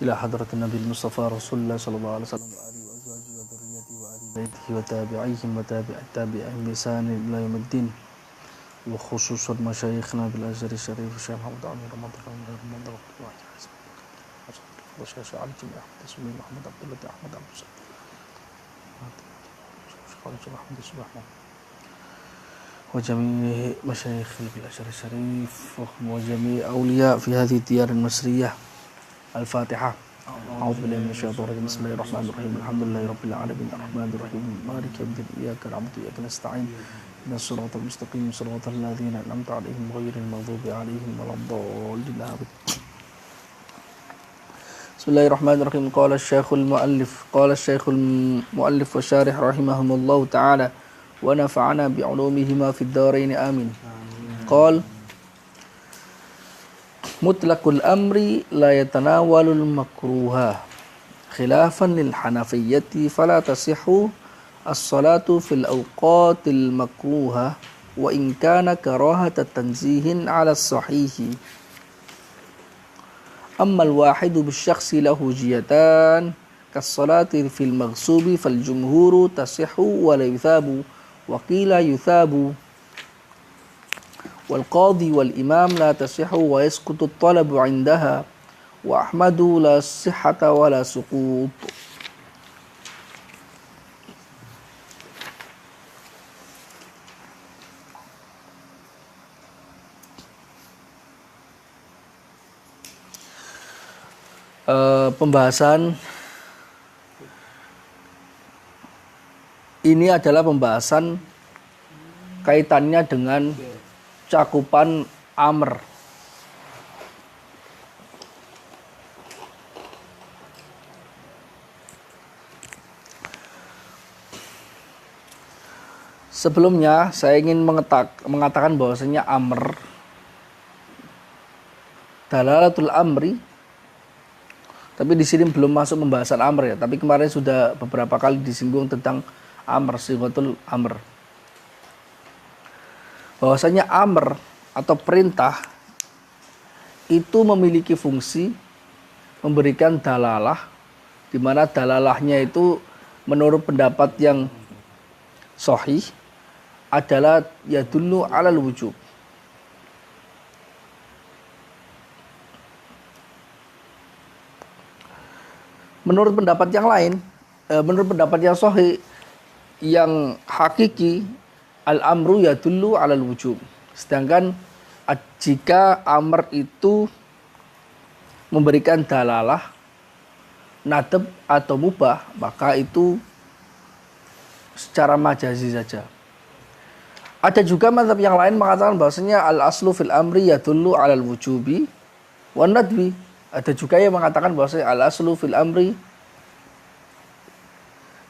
إلى حضرة النبي المصطفى رسول الله صلى الله عليه وسلم وآله وأزواجه وذريته وآل بيته وتابعيهم وتابع التابعين بإحسان إلى يوم الدين، وخصوصا مشايخنا بالأزهر الشريف الشيخ محمد عمير رمضان رمضان الشيخ علي جميع أحمد اسمي محمد عبد الله أحمد عبد الصمد محمد سبحانه وجميع مشايخ بالأزهر الشريف وجميع أولياء في هذه الديار المصرية. الفاتحة. أعوذ بالله من الشيطان الرجيم. بسم الله الرحمن الرحيم. الحمد لله رب العالمين الرحمن الرحيم مالك يوم الدين إياك نعبد وإياك نستعين اهدنا الصراط المستقيم صراط الذين أنعمت عليهم غير المغضوب عليهم ولا الضالين آمين. بسم الله الرحمن الرحيم. قال الشيخ المؤلف والشارح رحمهم الله تعالى ونفعنا بعلومهما في الدارين آمين. قال مطلق الأمر لا يتناول المكروه خلافا للحنفية فلا تصح الصلاة في الأوقات المكروهة وإن كان كراهة تنزيه على الصحيح. أما الواحد بالشخص له جيتان كالصلاة في المغصوب فالجمهور تصح ولا يثاب وقيل يثاب، والقاضي والإمام لا تصح ويسقط الطلب عندها، وأحمد لا صحة ولا سقوط. Pembahasan ini adalah pembahasan kaitannya dengan cakupan amr. Sebelumnya saya ingin mengatakan bahwasanya amr, dalalatul amri, tapi di sini belum masuk pembahasan amr ya, tapi kemarin sudah beberapa kali disinggung tentang amr, sighatul amr. Bahwasanya amr atau perintah itu memiliki fungsi memberikan dalalah, di mana dalalahnya itu menurut pendapat yang sahih adalah yadullu alal wujub. Menurut pendapat yang lain, menurut pendapat yang sahih yang hakiki, al-amru yadullu alal wujub. Sedangkan jika amr itu memberikan dalalah nadab atau mubah, maka itu secara majazi saja. Ada juga mazhab yang lain mengatakan bahwasanya al-aslu fil amri yadullu alal wujubi wan nadbi. Ada juga yang mengatakan bahwasanya al-aslu fil amri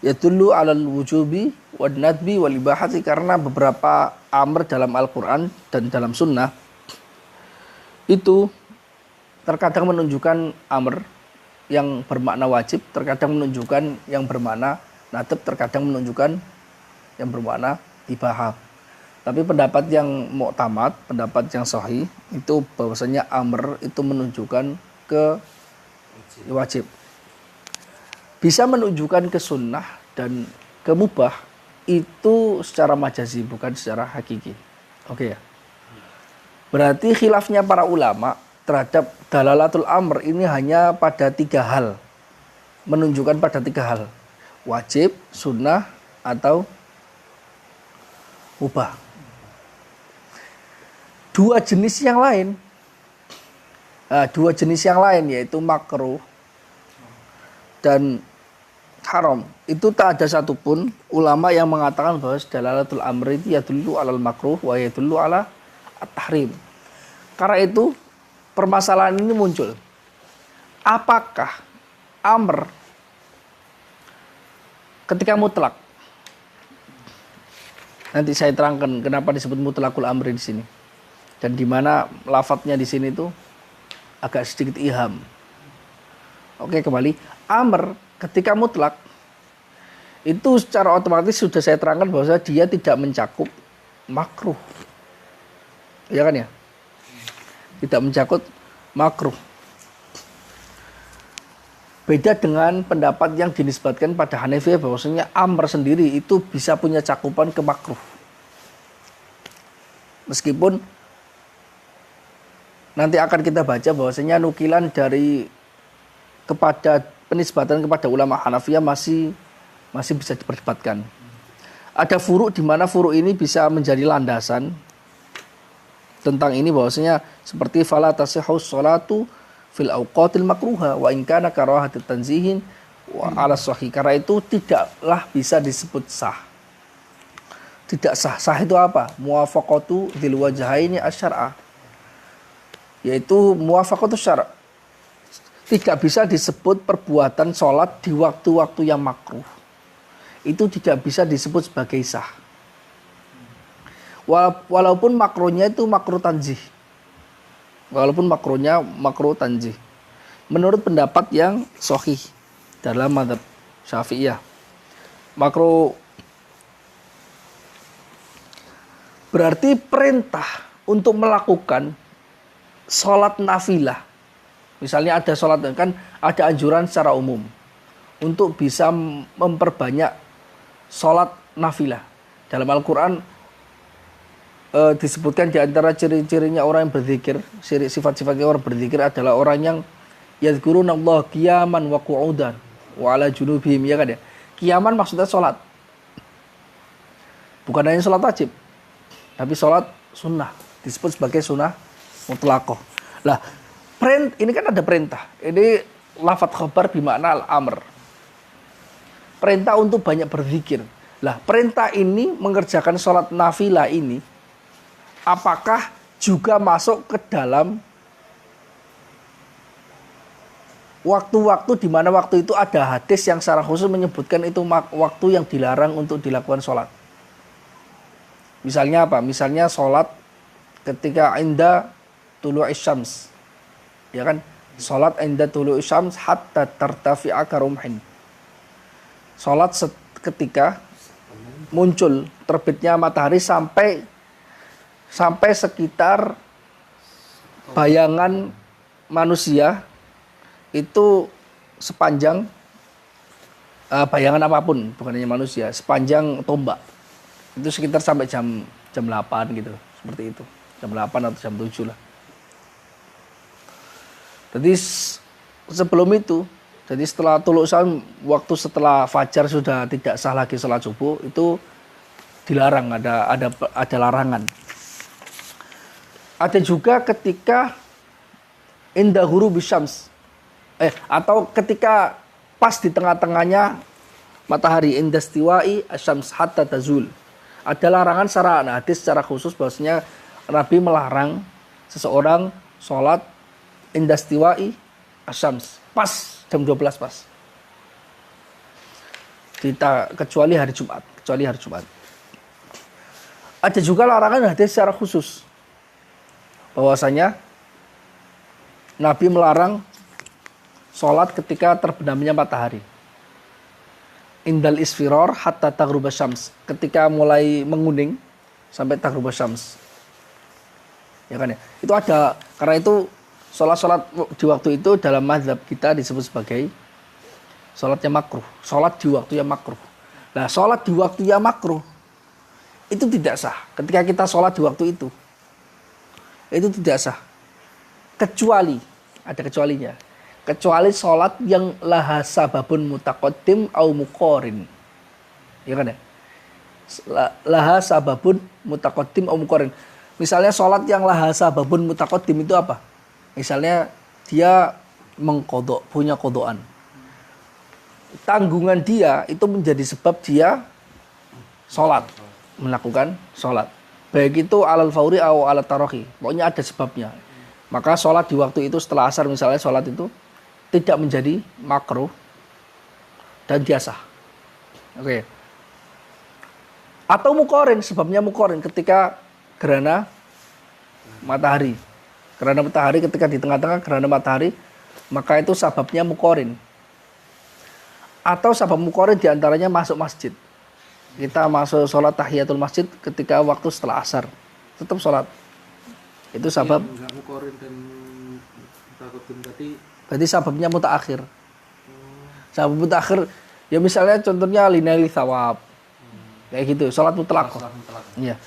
yadullu alal wujubi wad nadbi wal ibahati, karena beberapa amr dalam Al-Quran dan dalam sunnah itu terkadang menunjukkan amr yang bermakna wajib, terkadang menunjukkan yang bermakna nadab, terkadang menunjukkan yang bermakna ibahah. Tapi pendapat yang mu'tamad, pendapat yang sahih itu bahwasanya amr itu menunjukkan ke wajib. Bisa menunjukkan ke sunnah dan ke mubah itu secara majazi, bukan secara hakiki. Oke ya. Berarti khilafnya para ulama terhadap dalalatul amr ini hanya pada 3 hal. Menunjukkan pada 3 hal. Wajib, sunnah, atau mubah. 2 jenis yang lain. 2 jenis yang lain yaitu makruh dan haram, itu tak ada satupun ulama yang mengatakan bahwa dalalatul amri itu yadullu alal makruh wa yadullu ala at-tahrim. Karena itu permasalahan ini muncul. Apakah amr ketika mutlak? Nanti saya terangkan kenapa disebut mutlakul amri di sini. Dan di mana lafadznya di sini itu agak sedikit iham. Oke, kembali. Amr ketika mutlak itu secara otomatis sudah saya terangkan bahwa dia tidak mencakup makruh. Ya kan ya? Tidak mencakup makruh. Beda dengan pendapat yang dinisbatkan pada Hanafiyah bahwasanya amr sendiri itu bisa punya cakupan ke makruh. Meskipun nanti akan kita baca bahwasanya nukilan dari kepada penisbatan kepada ulama Hanafiyah masih bisa diperdebatkan. Ada furuk di mana furuk ini bisa menjadi landasan tentang ini bahwasanya seperti fala tasihhu sholatu fil awqatil makruha wa in kana karahatit tanzihin wa ala sahih, karena itu tidaklah bisa disebut sah. Tidak sah. Sah itu apa? Muwafaqatu dzil wajhaini asyar'a, yaitu muwafaqatu syara'. Tidak bisa disebut perbuatan sholat di waktu-waktu yang makruh. Itu tidak bisa disebut sebagai sah. Walaupun makruhnya itu makruh tanzih. Walaupun makruhnya makruh tanzih. Menurut pendapat yang sahih dalam mazhab Syafi'iyah, makruh berarti perintah untuk melakukan sholat nafilah. Misalnya ada sholat, kan ada anjuran secara umum untuk bisa memperbanyak sholat nafilah. Dalam Al-Quran disebutkan di antara ciri-cirinya orang yang berzikir, sifat-sifatnya orang berzikir adalah orang yang yadhkurunallaha qiyaman wa qu'udan wa ala junubihim, ya kan ya. Qiyaman maksudnya sholat. Bukan hanya sholat wajib, tapi sholat sunnah. Disebut sebagai sunnah mutlaqah. Lah, ini kan ada perintah. Ini lafadz khabar bimakna al-amr. Perintah untuk banyak berzikir. Lah, perintah ini mengerjakan sholat nafilah ini apakah juga masuk ke dalam waktu-waktu di mana waktu itu ada hadis yang secara khusus menyebutkan itu waktu yang dilarang untuk dilakukan sholat. Misalnya apa? Misalnya sholat ketika inda tulu'is syams. Ya kan? Sholat inda tulu'is syams hatta tartafi'a karumhin. Sholat ketika muncul terbitnya matahari sampai sekitar bayangan manusia itu sepanjang bayangan apapun, bukan hanya manusia, sepanjang tombak. Itu sekitar sampai jam 8 gitu, seperti itu. Jam 8 atau jam 7 lah. Jadi sebelum itu, jadi setelah tuluk syam, waktu setelah fajar sudah tidak sah lagi sholat subuh, itu dilarang, ada larangan. Ada juga ketika inda ghurubis syams, atau ketika pas di tengah-tengahnya matahari, inda istiwa'i asyams hatta tazul. Ada larangan secara hadis secara khusus bahwasanya Nabi melarang seseorang sholat inda istiwa'i asyams, pas jam 12 pas. Kecuali hari Jumat. Ada juga larangan hadis secara khusus bahwasanya Nabi melarang sholat ketika terbenamnya matahari. Indal isfiror hatta taghrubas syams, ketika mulai menguning sampai taghrubas syams. Ya kan ya? Itu ada, karena itu sholat di waktu itu dalam mazhab kita disebut sebagai sholatnya makruh. Sholat di waktu yang makruh. Nah, sholat di waktu yang makruh itu tidak sah. Ketika kita sholat di waktu itu tidak sah. Kecuali, ada kecualinya. Kecuali sholat yang laha sababun mutaqaddim au muqarin. Ya kan ya? Laha sababun mutaqaddim au muqarin. Misalnya sholat yang laha sababun mutaqaddim itu apa? Misalnya dia mengkodok, punya kodokan. Tanggungan dia itu menjadi sebab dia sholat, melakukan sholat. Baik itu alal fauri atau alat tarohi. Pokoknya ada sebabnya. Maka sholat di waktu itu setelah asar misalnya sholat itu tidak menjadi makruh dan dia sah. Oke. Atau muqarin, sebabnya muqarin ketika gerhana matahari. Gerhana matahari ketika di tengah-tengah gerhana matahari, maka itu sebabnya muqarin. Atau sebab muqarin diantaranya masuk masjid. Kita masuk sholat tahiyatul masjid ketika waktu setelah asar, tetap sholat. Itu sebab. Berarti sebabnya mutaakhir. Sabab mutakhir ya misalnya contohnya linaili thawab. Kayak gitu, salat mutlak. Iya.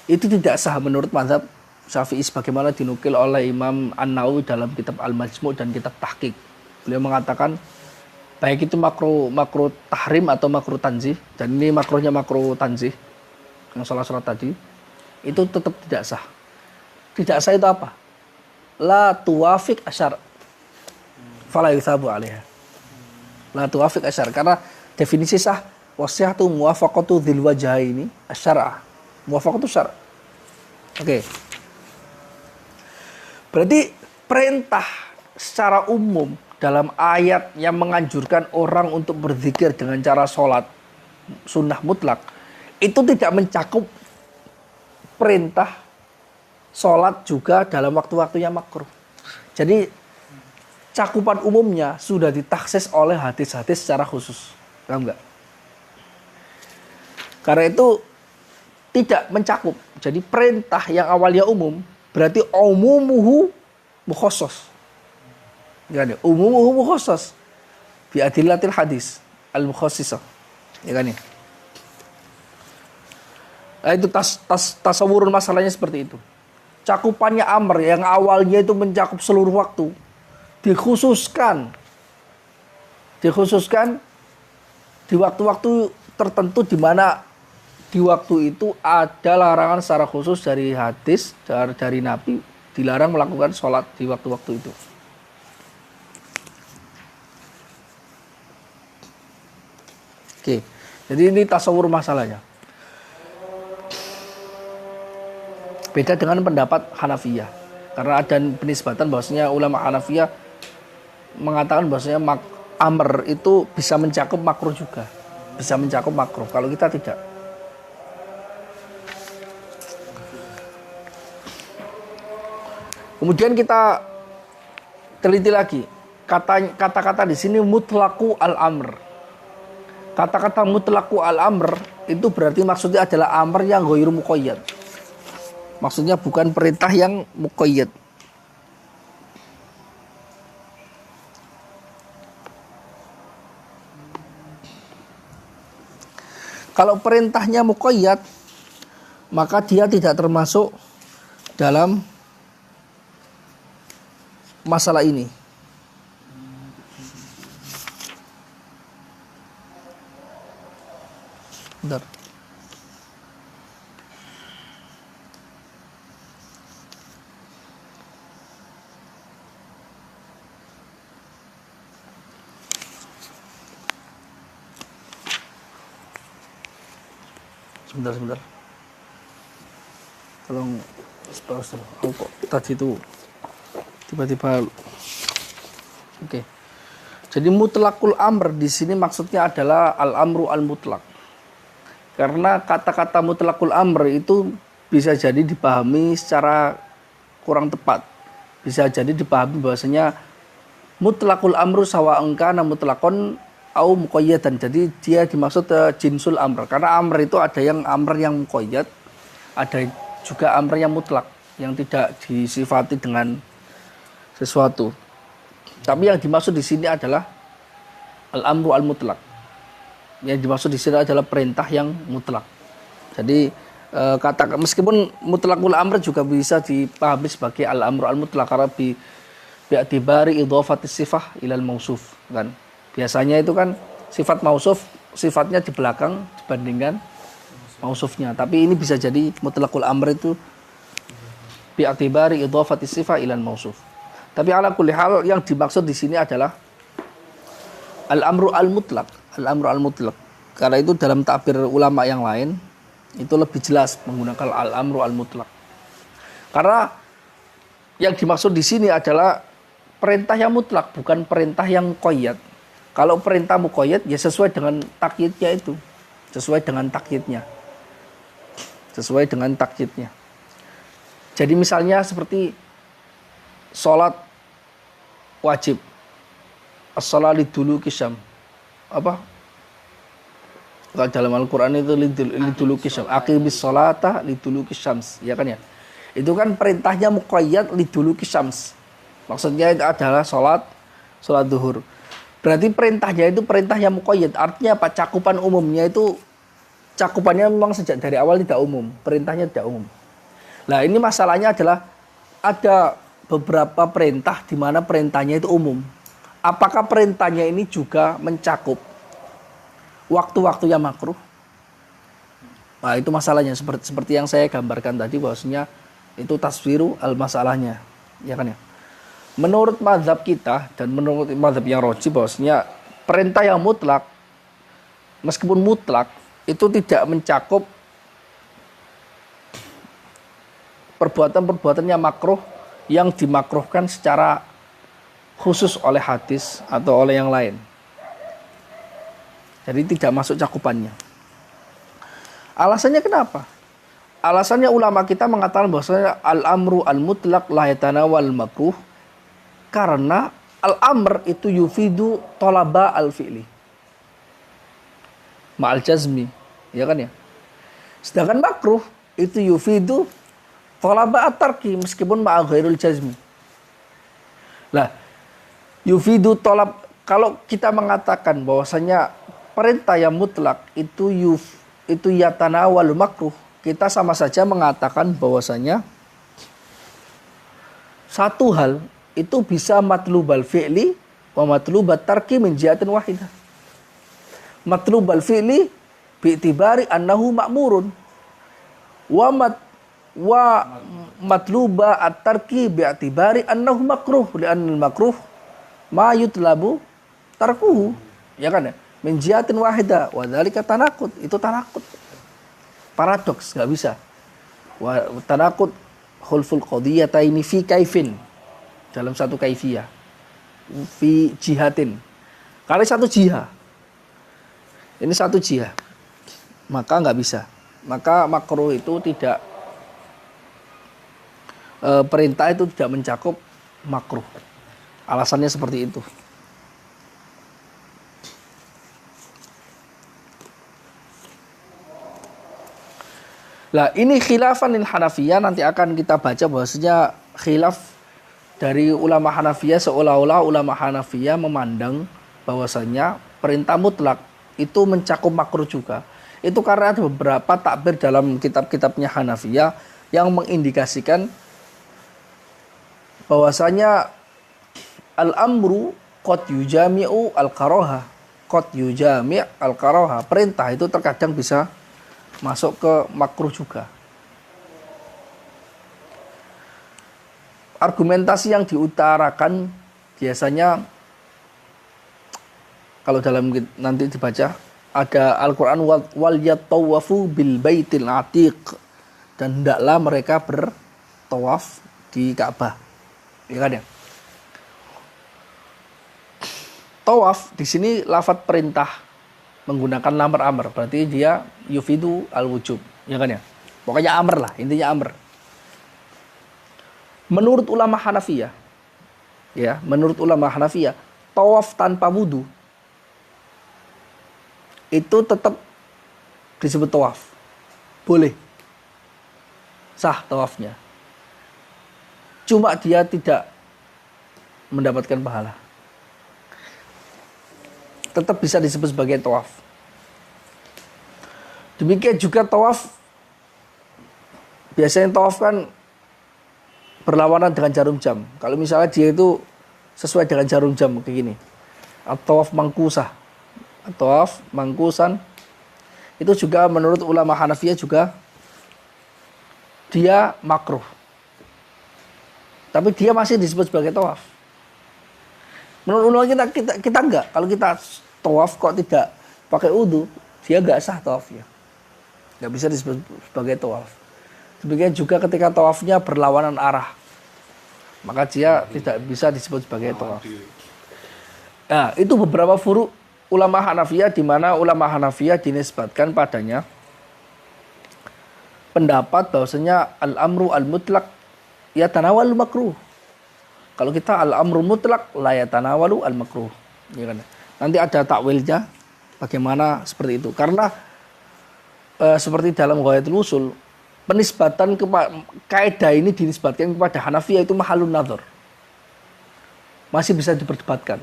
Itu tidak sah menurut mazhab Syafi'i sebagaimana dinukil oleh Imam An-Nawawi dalam kitab Al-Majmu' dan kitab Tahqiq. Beliau mengatakan baik itu makruh tahrim atau makruh tanzih, dan ini makruhnya makruh tanzih yang salat tadi itu tetap tidak sah. Tidak sah itu apa? La tuwafiq asyar fala yuthabu 'alaiha. La tuwafiq asyar, karena definisi sah wasihatu muwafaqatu dzil wajhaini asyara. Muwafaqatu syara. Oke. Berarti perintah secara umum dalam ayat yang menganjurkan orang untuk berzikir dengan cara sholat sunnah mutlak itu tidak mencakup perintah sholat juga dalam waktu-waktu yang makruh. Jadi cakupan umumnya sudah ditaksis oleh hadis-hadis secara khusus. Paham nggak? Karena itu tidak mencakup. Jadi perintah yang awalnya umum berarti umumuhu mukhassas. Ya kan? Umumuhu mukhassas bi adillatil hadis al-mukhassisah. Ya kan? Nah, itu tasawurun masalahnya seperti itu. Cakupannya amr yang awalnya itu mencakup seluruh waktu dikhususkan di waktu-waktu tertentu di mana di waktu itu ada larangan secara khusus dari hadis dari Nabi, dilarang melakukan sholat di waktu-waktu itu. Oke, jadi ini tasawur masalahnya. Beda dengan pendapat Hanafiyah, karena ada penisbatan bahwasanya ulama Hanafiyah mengatakan bahwasanya amr itu bisa mencakup makruh juga, bisa mencakup makruh. Kalau kita tidak. Kemudian kita teliti lagi kata-kata di sini mutlaku al-amr. Kata-kata mutlaku al-amr itu berarti maksudnya adalah amr yang ghairu muqayyad. Maksudnya bukan perintah yang muqayyad. Kalau perintahnya muqayyad, maka dia tidak termasuk dalam masalah ini. Bentar. Sebentar. Tolong pause. Oh, kok tadi itu tiba-tiba. Oke. Jadi mutlakul amr di sini maksudnya adalah al-amru al-mutlak. Karena kata-kata mutlakul amr itu bisa jadi dipahami secara kurang tepat. Bisa jadi dipahami bahwasanya mutlakul amru sawa'an kana mutlakon au muqayyadan. Jadi dia dimaksud jinsul amr. Karena amr itu ada yang amr yang muqayyad, ada juga amr yang mutlak yang tidak disifati dengan sesuatu. Tapi yang dimaksud di sini adalah al-amru al-mutlak. Yang dimaksud di sini adalah perintah yang mutlak. Jadi meskipun mutlakul amr juga bisa dipahami sebagai al-amru al-mutlak karena bi'atibari idhafatis sifah ilal mausuf kan. Biasanya itu kan sifat mausuf sifatnya di belakang dibandingkan mausufnya. Tapi ini bisa jadi mutlakul amr itu bi'atibari idhafatis sifah ilal mausuf. Tapi ala kulli hal yang dimaksud di sini adalah al-amru al-mutlak. Al-amru al-mutlak. Karena itu dalam takbir ulama yang lain itu lebih jelas menggunakan al-amru al-mutlak. Karena yang dimaksud di sini adalah perintah yang mutlak, bukan perintah yang muqayyad. Kalau perintah muqayyad ya sesuai dengan takyidnya itu. Sesuai dengan takyidnya. Sesuai dengan takyidnya. Jadi misalnya seperti sholat wajib. As-shalatu liduluki syam. Apa? Dalam Al-Quran itu liduluki syam. Aqimis sholata liduluki syams. Ya kan ya? Itu kan perintahnya muqayyad liduluki syams. Maksudnya itu adalah sholat duhur. Berarti perintahnya itu perintah yang muqayyad. Artinya apa? Cakupan umumnya itu cakupannya memang sejak dari awal tidak umum. Perintahnya tidak umum. Nah, ini masalahnya adalah ada beberapa perintah di mana perintahnya itu umum. Apakah perintahnya ini juga mencakup waktu-waktu yang makruh? Nah, itu masalahnya seperti yang saya gambarkan tadi, bahwasanya itu taswiru al-masalahnya, ya kan ya. Menurut mazhab kita dan menurut mazhab yang roji, bahwasanya perintah yang mutlak, meskipun mutlak, itu tidak mencakup perbuatan-perbuatan yang makruh yang dimakruhkan secara khusus oleh hadis atau oleh yang lain. Jadi tidak masuk cakupannya. Alasannya kenapa? Alasannya ulama kita mengatakan bahwasanya al-amru al-mutlaq la yatanawal makruh, karena al-amr itu yufidu talaba al-fi'li ma'al jazmi, ya kan ya. Sedangkan makruh itu yufidu talaba at-tarki meskipun ma'a ghairul jazmi. Lah, yufidu talab, kalau kita mengatakan bahwasanya perintah yang mutlak itu yatanawal makruh, kita sama saja mengatakan bahwasanya satu hal itu bisa matlubal fi'li wa matlubat tarki min jihatin wahidah. Matlubal fi'li bi'tibari annahu ma'murun wa matluba at-tarki bi'tibari annahu makruh, li'anna al-makruh ma yutlabu tarkuhu, ya kan ya, min jihatin wahidah wa dzalika tanaqud. Itu tanaqud, paradoks, nggak bisa. Wa tanaqud khulful qadiyataini fi kaifin, dalam satu kaifiyah, fi jihatin, karena satu jihah, ini satu jihah, maka nggak bisa. Maka makruh itu tidak, perintah itu tidak mencakup makruh. Alasannya seperti itu. Lah, ini khilafan lil Hanafiyah, nanti akan kita baca bahwasanya khilaf dari ulama Hanafiyah, seolah-olah ulama Hanafiyah memandang bahwasanya perintah mutlak itu mencakup makruh juga. Itu karena ada beberapa takbir dalam kitab-kitabnya Hanafiyah yang mengindikasikan bahwasanya al-amru qad yujami'u al-karaha. Qad yujami' al-karaha. Perintah itu terkadang bisa masuk ke makruh juga. Argumentasi yang diutarakan biasanya, kalau dalam nanti dibaca, ada Al-Quran wal yatawafu bil baitil atiq, dan hendaklah mereka bertawaf di Ka'bah, ya kan ya. Tawaf di sini lafadz perintah menggunakan lamar amr, berarti dia yufidu al-wujub, ya kan ya. Pokoknya amr lah, intinya amr. Menurut ulama Hanafiyah, ya, menurut ulama Hanafiyah, tawaf tanpa wudu itu tetap disebut tawaf. Boleh. Sah tawafnya. Cuma dia tidak mendapatkan pahala. Tetap bisa disebut sebagai tawaf. Demikian juga tawaf, biasanya tawaf kan berlawanan dengan jarum jam. Kalau misalnya dia itu sesuai dengan jarum jam kayak gini, at-tawaf mangkusah, at-tawaf mangkusan, itu juga menurut ulama Hanafiyah juga dia makruh. Tapi dia masih disebut sebagai tawaf. Menurut ulama kita enggak. Kalau kita tawaf kok tidak pakai wudu, dia enggak sah tawafnya. Enggak bisa disebut sebagai tawaf. Demikian juga ketika tawafnya berlawanan arah, maka dia tidak bisa disebut sebagai tawaf. Nah, itu beberapa furu ulama Hanafiyah, di mana ulama Hanafiyah dinisbatkan padanya pendapat bahwasanya al-amru al-mutlaq yatanawal makruh. Kalau kita al-amru mutlaq la yatanawalu al-makruh, ya kan? Nanti ada takwilnya bagaimana seperti itu. Karena seperti dalam Ghayatul Usul, penisbatan kaidah ini dinisbatkan kepada Hanafiyah itu mahalun nadhar. Masih bisa diperdebatkan.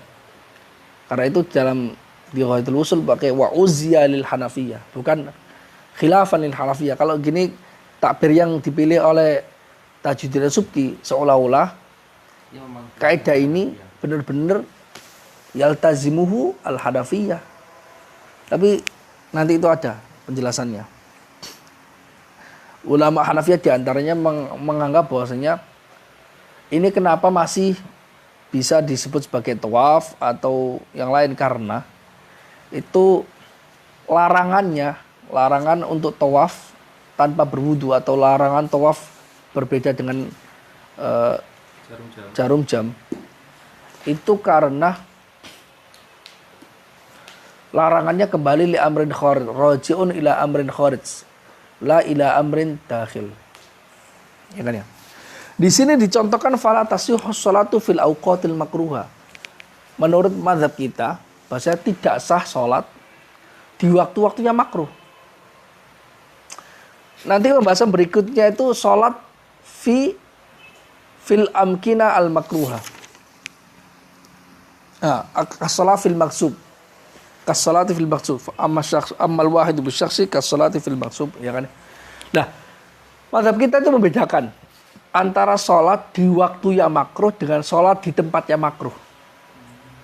Karena itu dalam di Ghayatul Usul pakai wa uzziya lil Hanafiyah, bukan khilafan lil Hanafiyah. Kalau gini takbir yang dipilih oleh Tajuddin Subki seolah-olah kaidah ini benar-benar yaltazimuhu al Hanafiyah. Tapi nanti itu ada penjelasannya. Ulama Hanafiyah diantaranya menganggap bahwasanya ini kenapa masih bisa disebut sebagai tawaf atau yang lain, karena itu larangan untuk tawaf tanpa berwudu atau larangan tawaf berbeda dengan jarum jam itu karena larangannya kembali li amrin kharij, raji'un ila amrin kharij, la ila amrin dakhil. Ya kan ya? Di sini dicontohkan fala tasihhu sholatu fil awqatil makruha. Menurut mazhab kita, bahwasanya tidak sah sholat di waktu-waktunya makruh. Nanti pembahasan berikutnya itu sholat fil amkina al makruha. As-sholat fil maksub. Kas-sholati fil maksub. Ammal wahidu bisyakhsi kas-sholati fil maksub, ya kan? Nah, mazhab kita itu membedakan antara sholat di waktu yang makruh dengan sholat di tempat yang makruh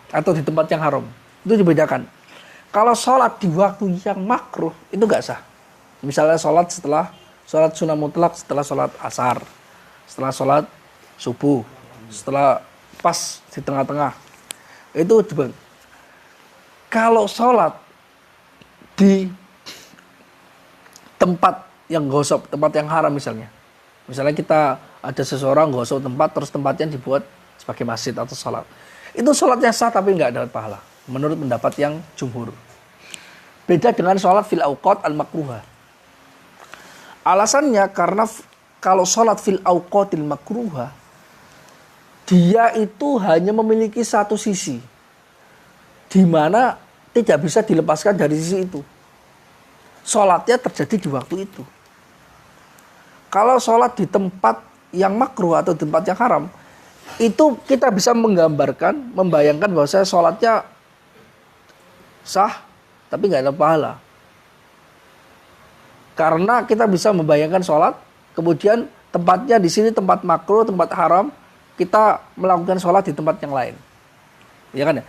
atau di tempat yang haram. Itu dibedakan. Kalau sholat di waktu yang makruh itu nggak sah. Misalnya sholat setelah sholat sunnah mutlak, setelah sholat asar, setelah sholat subuh, setelah pas di tengah-tengah, itu juga. Kalau sholat di tempat yang gosok, tempat yang haram misalnya kita ada seseorang gosok tempat, terus tempatnya dibuat sebagai masjid atau sholat, itu sholatnya sah tapi nggak dapat pahala menurut pendapat yang jumhur. Beda dengan sholat fil awqat al makruha. Alasannya karena kalau sholat fil awqatil makruha, dia itu hanya memiliki satu sisi di mana tidak bisa dilepaskan dari sisi itu. Sholatnya terjadi di waktu itu. Kalau sholat di tempat yang makruh atau di tempat yang haram, itu kita bisa menggambarkan, membayangkan bahwa saya sholatnya sah, tapi nggak ada pahala. Karena kita bisa membayangkan sholat, kemudian tempatnya di sini tempat makruh, tempat haram, kita melakukan sholat di tempat yang lain. Ya kan ya?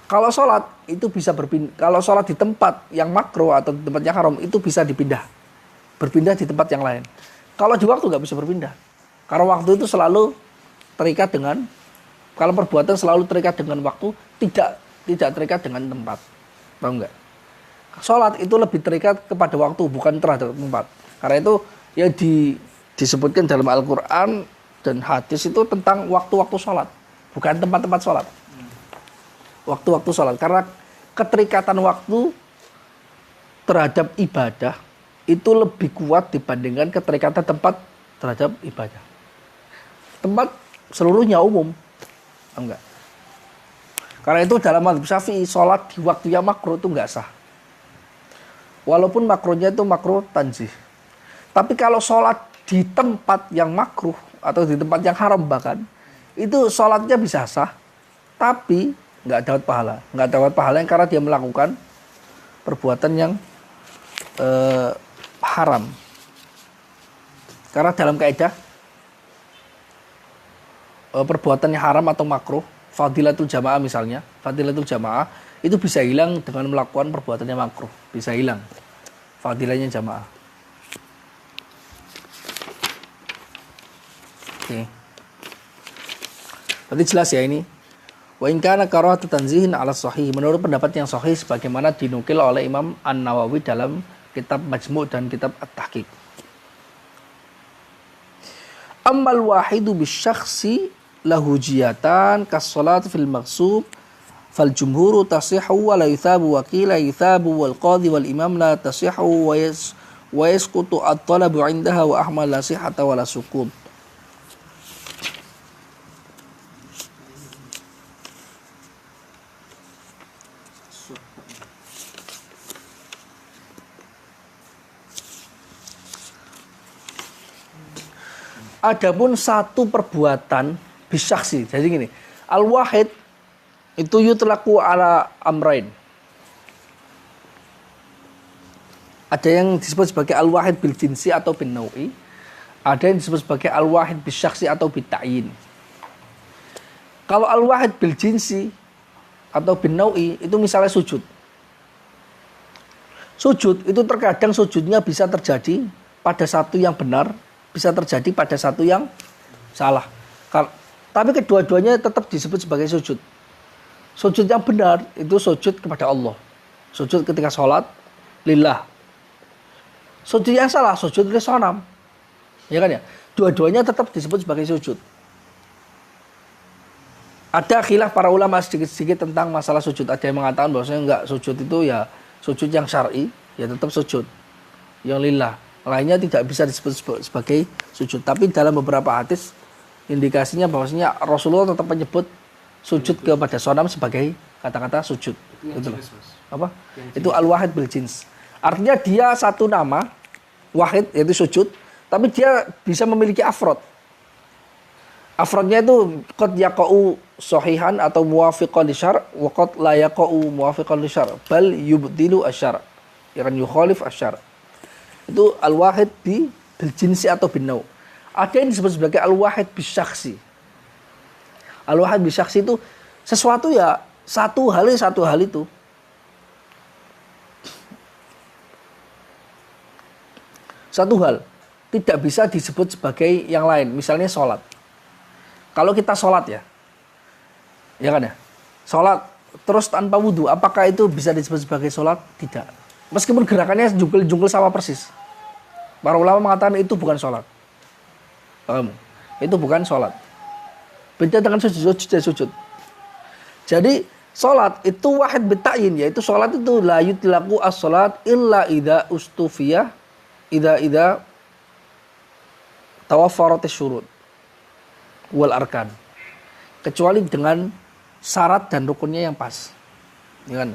Kalau sholat itu bisa berpindah. Kalau sholat di tempat yang makruh atau di tempat yang haram itu bisa dipindah, berpindah di tempat yang lain. Kalau di waktu nggak bisa berpindah, karena waktu itu selalu terikat dengan, kalau perbuatan selalu terikat dengan waktu, tidak terikat dengan tempat. Paham nggak? Sholat itu lebih terikat kepada waktu, bukan terhadap tempat. Karena itu ya disebutkan dalam Al-Quran dan hadis itu tentang waktu-waktu sholat, bukan tempat-tempat sholat. Waktu-waktu sholat, karena keterikatan waktu terhadap ibadah itu lebih kuat dibandingkan keterikatan tempat terhadap ibadah. Tempat seluruhnya umum, enggak. Karena itu dalam mazhab Syafi'i sholat di waktu yang makruh itu enggak sah. Walaupun makruhnya itu makruh tanzih. Tapi kalau sholat di tempat yang makruh atau di tempat yang haram bahkan, itu sholatnya bisa sah, tapi nggak dapat pahala. Nggak dapat pahala karena dia melakukan perbuatan yang haram. Karena dalam kaidah perbuatan yang haram atau makruh, fadilatul jamaah misalnya, fadilatul jamaah itu bisa hilang dengan melakukan perbuatan yang makruh, bisa hilang fadilahnya jamaah. Oke. Berarti jelas ya ini. Wa in kana karahatu tanzihin ala sahih, menurut pendapat yang sahih sebagaimana dinukil oleh Imam An-Nawawi dalam kitab Majmu' dan kitab At-Tahqiq. Ammal wahidu bisyakhsi lahu jiyatan kas-salat fil maghsub fal jumhuru tasihhu wa la yuthabu wa qila yuthabu wal qadhi wal imam la tasihhu wa yasqutu at-talabu 'indaha wa ahmal la sihhata wa la sukut. Adapun satu perbuatan bisyaksi. Jadi gini, al-wahid itu yutlaku ala amrain. Ada yang disebut sebagai al-wahid bil jinsi atau bin nau'i. Ada yang disebut sebagai al-wahid bil syakhsi atau bil ta'yin. Kalau al-wahid bil jinsi atau bin nau'i itu misalnya sujud. Sujud itu terkadang sujudnya bisa terjadi pada satu yang benar, bisa terjadi pada satu yang salah. Tapi kedua-duanya tetap disebut sebagai sujud. Sujud yang benar itu sujud kepada Allah. Sujud ketika sholat lillah. Sujud yang salah, sujud li sonam. Ya kan ya? Dua-duanya tetap disebut sebagai sujud. Ada khilaf para ulama sedikit-sedikit tentang masalah sujud. Ada yang mengatakan bahwasanya enggak, sujud itu ya sujud yang syar'i, ya tetap sujud. Yang lillah. Lainnya tidak bisa disebut sebagai sujud. Tapi dalam beberapa hadis indikasinya bahwasanya Rasulullah tetap menyebut sujud kepada sonam sebagai kata-kata sujud. Itu apa? Itu al-wahid bil jins. Artinya dia satu nama wahid yaitu sujud, tapi dia bisa memiliki afrod. Afrodnya itu qad yaqa'u sahihan atau muwafiqan lisyar' wa qad la yaqa'u muwafiqan lisyar' bal yubdilu asyar'. Yang yukhalif asyar'. Itu al-wahid bil jinsi atau bin nau'. Ada yang disebut sebagai al-wahid bisyakhsi. Al-wahid bisyakhsi itu sesuatu ya satu hal itu. Satu hal tidak bisa disebut sebagai yang lain. Misalnya sholat. Kalau kita sholat ya kan ya, sholat terus tanpa wudhu, apakah itu bisa disebut sebagai sholat? Tidak. Meskipun gerakannya jungkil sama persis. Para ulama mengatakan itu bukan sholat. Paham? Itu bukan sholat. Beda dengan sujud. Jadi sholat itu wahid bita'yin, yaitu sholat itu la yutlaku as-sholat illa idha ustufiyah idza tawaffarat syurut wal arkan, kecuali dengan syarat dan rukunnya yang pas, ya kan?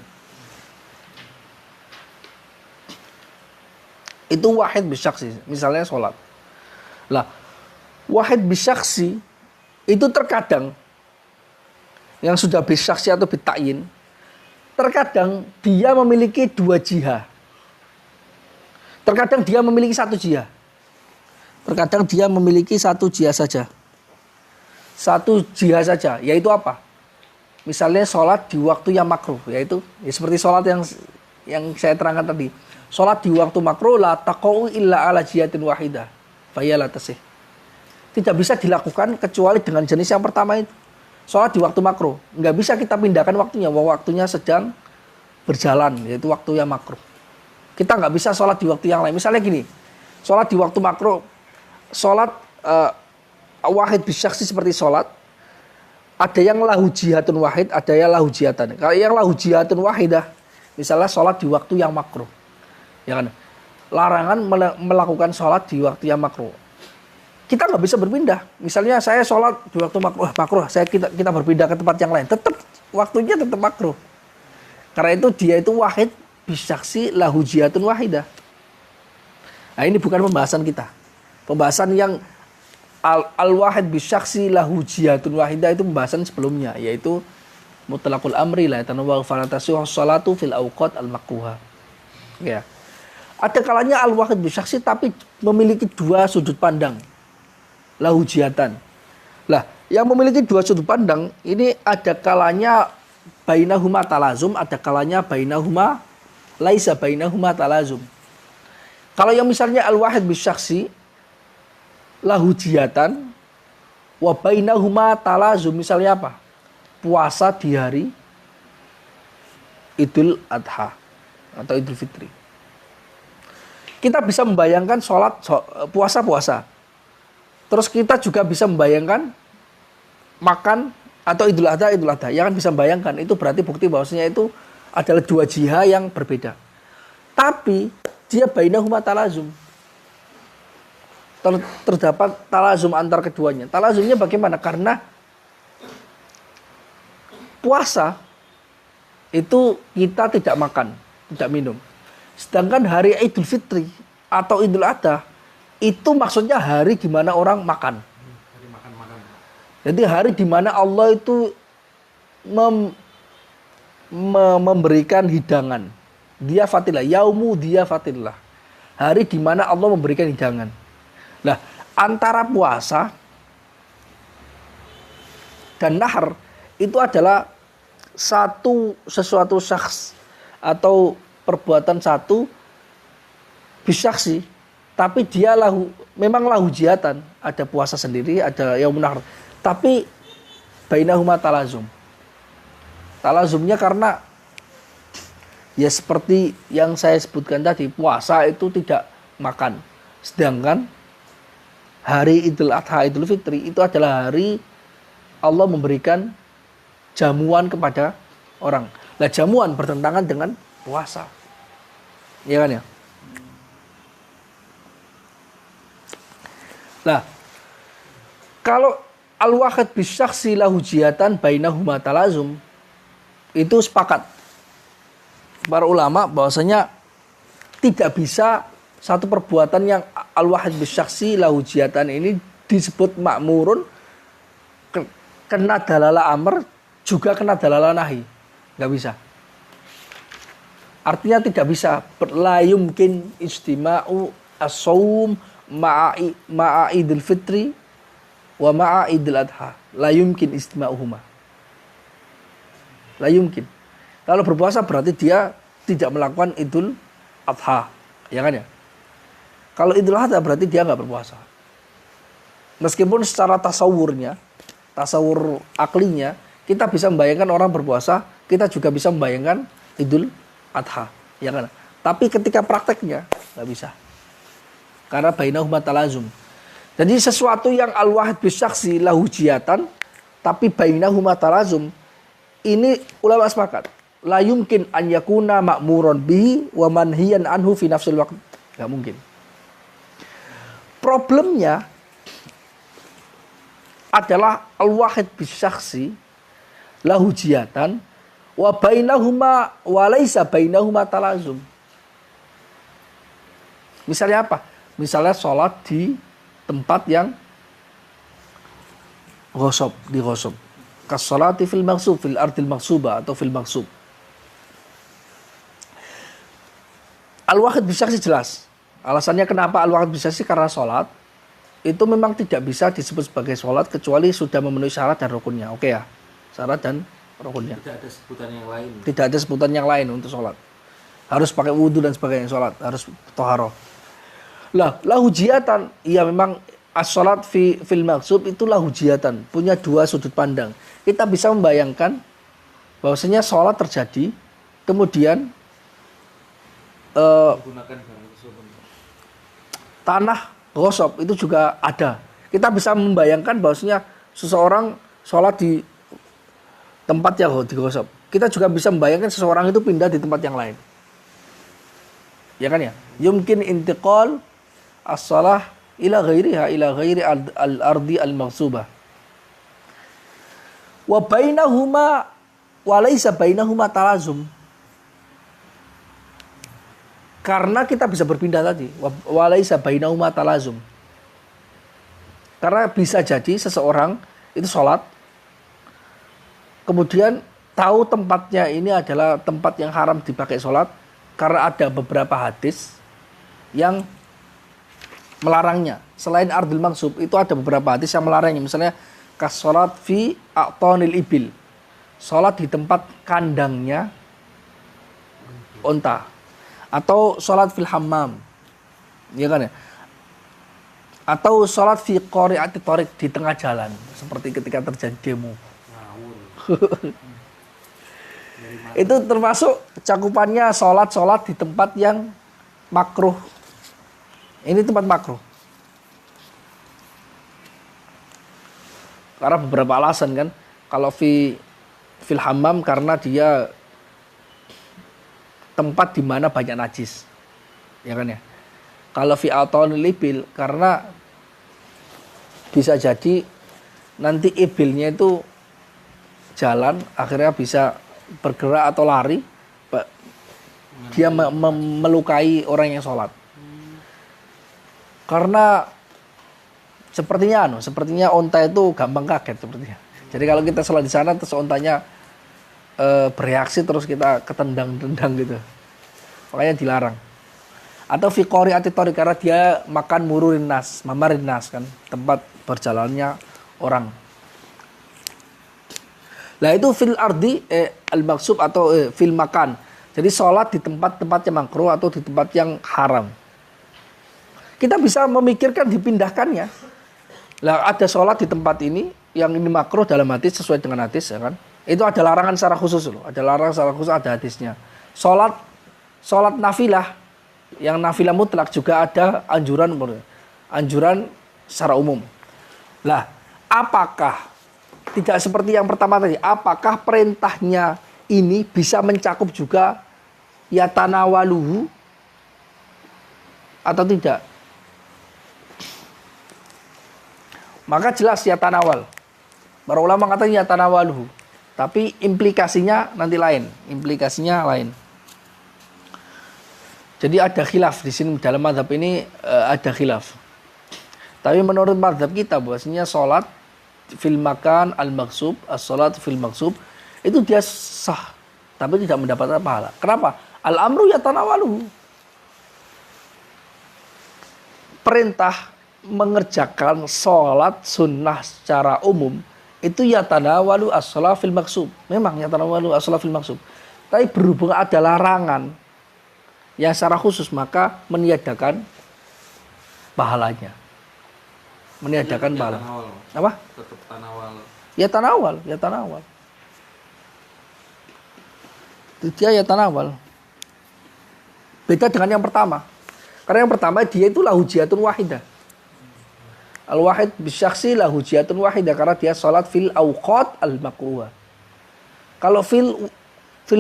Itu wahid bisyaksi, misalnya sholat. Lah, wahid bisyaksi itu terkadang yang sudah bisyaksi atau bita'yin, terkadang dia memiliki dua jihah. Terkadang dia memiliki satu jihah. Terkadang dia memiliki satu jihah saja. Satu jihah saja, yaitu apa? Misalnya sholat di waktu yang makruh, yaitu ya seperti sholat yang saya terangkan tadi. Sholat di waktu makruh la taqau illa ala jihatin wahidah. Fayala tasih. Tidak bisa dilakukan kecuali dengan jenis yang pertama itu. Sholat di waktu makruh. Nggak bisa kita pindahkan waktunya, waktunya sedang berjalan, yaitu waktu yang makruh. Kita nggak bisa sholat di waktu yang lain. Misalnya gini, sholat di waktu makruh, sholat wahid bisyaksi seperti sholat, ada yang lahu jihatun wahid, ada yang lahu jihatan. Kalau yang lahu jihatun wahidah, misalnya sholat di waktu yang makruh, ya kan? Larangan melakukan sholat di waktu yang makruh. Kita nggak bisa berpindah. Misalnya saya sholat di waktu makruh, kita berpindah ke tempat yang lain, tetap waktunya tetap makruh. Karena itu dia itu wahid bisyaksi lahu jihatun wahidah. Nah, ini bukan pembahasan kita. Pembahasan yang al-wahid bisyaksi lahu jihatun wahidah itu pembahasan sebelumnya, yaitu mutlaqul amri la yatanawwa'u falatasihu sholatu fil awqat al-makruha. Ya. Ada kalanya al-wahid bisyaksi tapi memiliki dua sudut pandang. Lahu jihatan. Lah, yang memiliki dua sudut pandang ini ada kalanya bainahuma talazum, ada kalanya bainahuma laisa bainahuma talazum. Kalau yang misalnya al-wahid bisyaksi lahu jihatan wa bainahuma talazum, misalnya apa? Puasa di hari Idul Adha atau Idul Fitri. Kita bisa membayangkan sholat puasa. Terus kita juga bisa membayangkan makan atau Idul Adha. Ya kan bisa membayangkan. Itu berarti bukti bahwasanya itu adalah dua jihah yang berbeda. Tapi dia bainahuma talazum. Terdapat talazum antar keduanya. Talazumnya bagaimana? Karena puasa itu kita tidak makan, tidak minum. Sedangkan hari Idul Fitri atau Idul Adha itu maksudnya hari di mana orang makan. Jadi hari di mana Allah itu memberikan hidangan. Diyafatillah, yaumu diyafatillah. Hari di mana Allah memberikan hidangan. Nah, antara puasa dan nahar itu adalah sesuatu syakhs atau perbuatan satu bisyaksi, tapi dia memang lahu jihatan, ada puasa sendiri, ada yaumun nahar, tapi bainahuma talazum. Talazumnya karena ya seperti yang saya sebutkan tadi, puasa itu tidak makan, sedangkan hari Idul Adha, Idul Fitri itu adalah hari Allah memberikan jamuan kepada orang. Nah, jamuan bertentangan dengan puasa. Iya kan ya? Nah, kalau al-wahid bisyakhsi lahu jihatan bainahuma talazum, itu sepakat para ulama bahwasanya tidak bisa satu perbuatan yang al-wahid bisyakhsi lahu jihatan ini disebut makmurun, kena dalala amr, juga kena dalala nahi. Nggak bisa. Artinya tidak bisa. La yumkin istima'u as-sawm ma'a idul fitri wa ma'a idul adha. La yumkin istima'uhuma. La yumkin. Kalau berpuasa berarti dia tidak melakukan idul adha. Ya kan ya? Kalau idul adha berarti dia nggak berpuasa. Meskipun secara tasawur aklinya, kita bisa membayangkan orang berpuasa, kita juga bisa membayangkan Idul Adha, ya kan? Tapi ketika prakteknya nggak bisa, karena bainahuma talazum. Jadi sesuatu yang al-wahid bisyakhsi lahu jihatan, tapi bainahuma talazum, ini ulama sepakat. La yumkin an yakuna ma'muron bihi wa manhiyan anhu fi nafsil waqt. Nggak mungkin. Problemnya adalah al-wahid bisyakhsi lahu jihatan wa bainahuma wa laisa bainahuma talazum. Misalnya apa? Misalnya sholat di tempat yang di ghasab. Kas-sholati fil maghsub, fil ardil maghsuba atau fil maghsub. Al-wahid bisyakhsi jelas. Alasannya kenapa al-wahid bisyakhsi, karena sholat itu memang tidak bisa disebut sebagai sholat kecuali sudah memenuhi syarat dan rukunnya. Oke ya, syarat dan rukunnya. Tidak ada sebutan yang lain. Tidak ada sebutan yang lain untuk sholat. Harus pakai wudhu dan sebagainya sholat. Harus toharoh. Lah, lahu jihatan. Iya memang as-sholat fil maghsub itu lahu jihatan. Punya dua sudut pandang. Kita bisa membayangkan bahwasanya sholat terjadi, kemudian Menggunakan barang tersebut. tanah ghasab itu juga ada. Kita bisa membayangkan bahwasanya seseorang sholat di tempat yang di ghasab. Kita juga bisa membayangkan seseorang itu pindah di tempat yang lain. Ya kan ya? Yumkin intiqal as-salah ila ghairiha, ila ghairi al-ardi al-maghsubah. Wa bainahuma wa laisa bainahuma talazum. Karena kita bisa berpindah tadi, wa laisa bainahuma talazum. Karena bisa jadi seseorang itu sholat, kemudian tahu tempatnya ini adalah tempat yang haram dipakai sholat, karena ada beberapa hadis yang melarangnya. Selain ardil maghsub, itu ada beberapa hadis yang melarangnya. Misalnya, kas-sholat fi a'tonil ibil. Sholat di tempat kandangnya unta. Atau sholat fil hammam. Ya kan ya? Atau sholat fi qari'ati thariq, di tengah jalan. Seperti ketika terjadi demo. Itu termasuk cakupannya sholat di tempat yang makruh. Ini tempat makruh. Karena beberapa alasan kan. Kalau fil hammam karena dia tempat di mana banyak najis. Ya kan ya. Kalau fi atonil ibil karena bisa jadi nanti ibilnya itu jalan akhirnya bisa bergerak atau lari, dia melukai orang yang sholat. Karena sepertinya onta itu gampang kaget sepertinya. Jadi kalau kita sholat di sana terus ontanya bereaksi terus kita ketendang-tendang gitu. Makanya dilarang. Atau fi qari'ati thariq, karena dia makan mururin nas, mamarin nas kan, tempat berjalannya orang. Nah itu fil ardi al-maksub atau fil makan. Jadi sholat di tempat-tempat yang makruh atau di tempat yang haram. Kita bisa memikirkan dipindahkannya. Lah ada sholat di tempat ini yang ini makruh dalam hadis sesuai dengan hadis ya kan. Itu ada larangan secara khusus loh. Ada larangan secara khusus, ada hadisnya. Sholat nafilah yang nafilah mutlak juga ada anjuran secara umum. Lah, apakah tidak seperti yang pertama tadi? Apakah perintahnya ini bisa mencakup juga yatanawaluhu atau tidak? Maka jelas yatanawal. Para ulama mengatakan yatanawaluhu, tapi implikasinya nanti lain. Implikasinya lain. Jadi ada khilaf di sini dalam mazhab ini ada khilaf. Tapi menurut mazhab kita bahwasanya salat fil makan al-maksub, as-salat fil maksub itu dia sah tapi tidak mendapatkan pahala. Kenapa? Al-amru yatanawaluhu. Perintah mengerjakan salat sunnah secara umum itu yatanawalu as-salat fil maksub. Memang yatanawalu as-salat fil maksub. Tapi berhubung ada larangan yang secara khusus maka meniadakan pahalanya. Meniadakan pahala. Apa? Tetap tanawal. Ya tanawal. Dia ya tanawal. Beda dengan yang pertama. Karena yang pertama dia itu lahu jihadun wahidah. Al-wahid bisyaksi lahu jihadun wahidah karena dia salat fil awqat al-makruhah. Kalau fil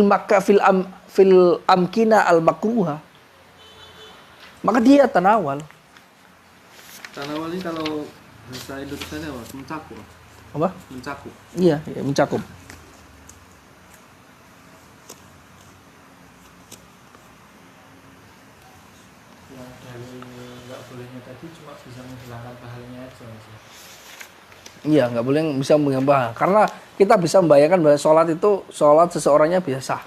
makkah fil amkina al makruha maka dia tanawal. Tanawal ini kalau bahasa Indonesia apa? Mencakup. Apa? Mencakup. Iya, mencakup. Yang dari nggak bolehnya tadi cuma bisa menghilangkan pahalanya aja Mas. Iya, nggak boleh bisa menghilangkan. Karena kita bisa membayangkan bahwa sholat seseorangnya bisa sah.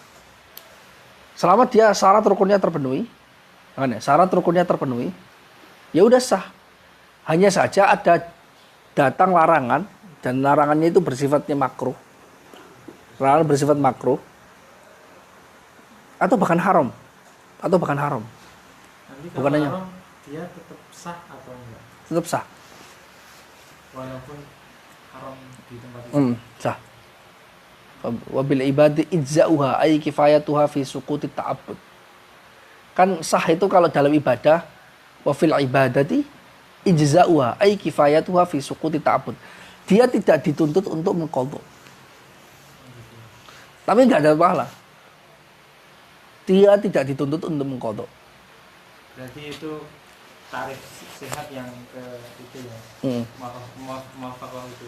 Selama dia syarat rukunnya terpenuhi, syarat rukunnya terpenuhi, ya udah sah. Hanya saja ada datang larangan dan larangannya itu bersifatnya makruh. Larangan bersifat makruh atau bahkan haram. Nanti kalau Bukan hanya haram, dia tetap sah atau enggak? tetap sah. Walaupun haram di tempat itu. Sah. Wabil ibadi ijza'uha ay kifayatuha fi suquti ta'abbud. Kan sah itu kalau dalam ibadah, wa fil ibadati ijza'uha ay kifayatuha fi suquti ta'abbud. Dia tidak dituntut untuk mengqadha. Tapi enggak ada pahala. Dia tidak dituntut untuk mengqadha. Berarti itu tarif sehat yang ke itu ya. Muafaqah itu.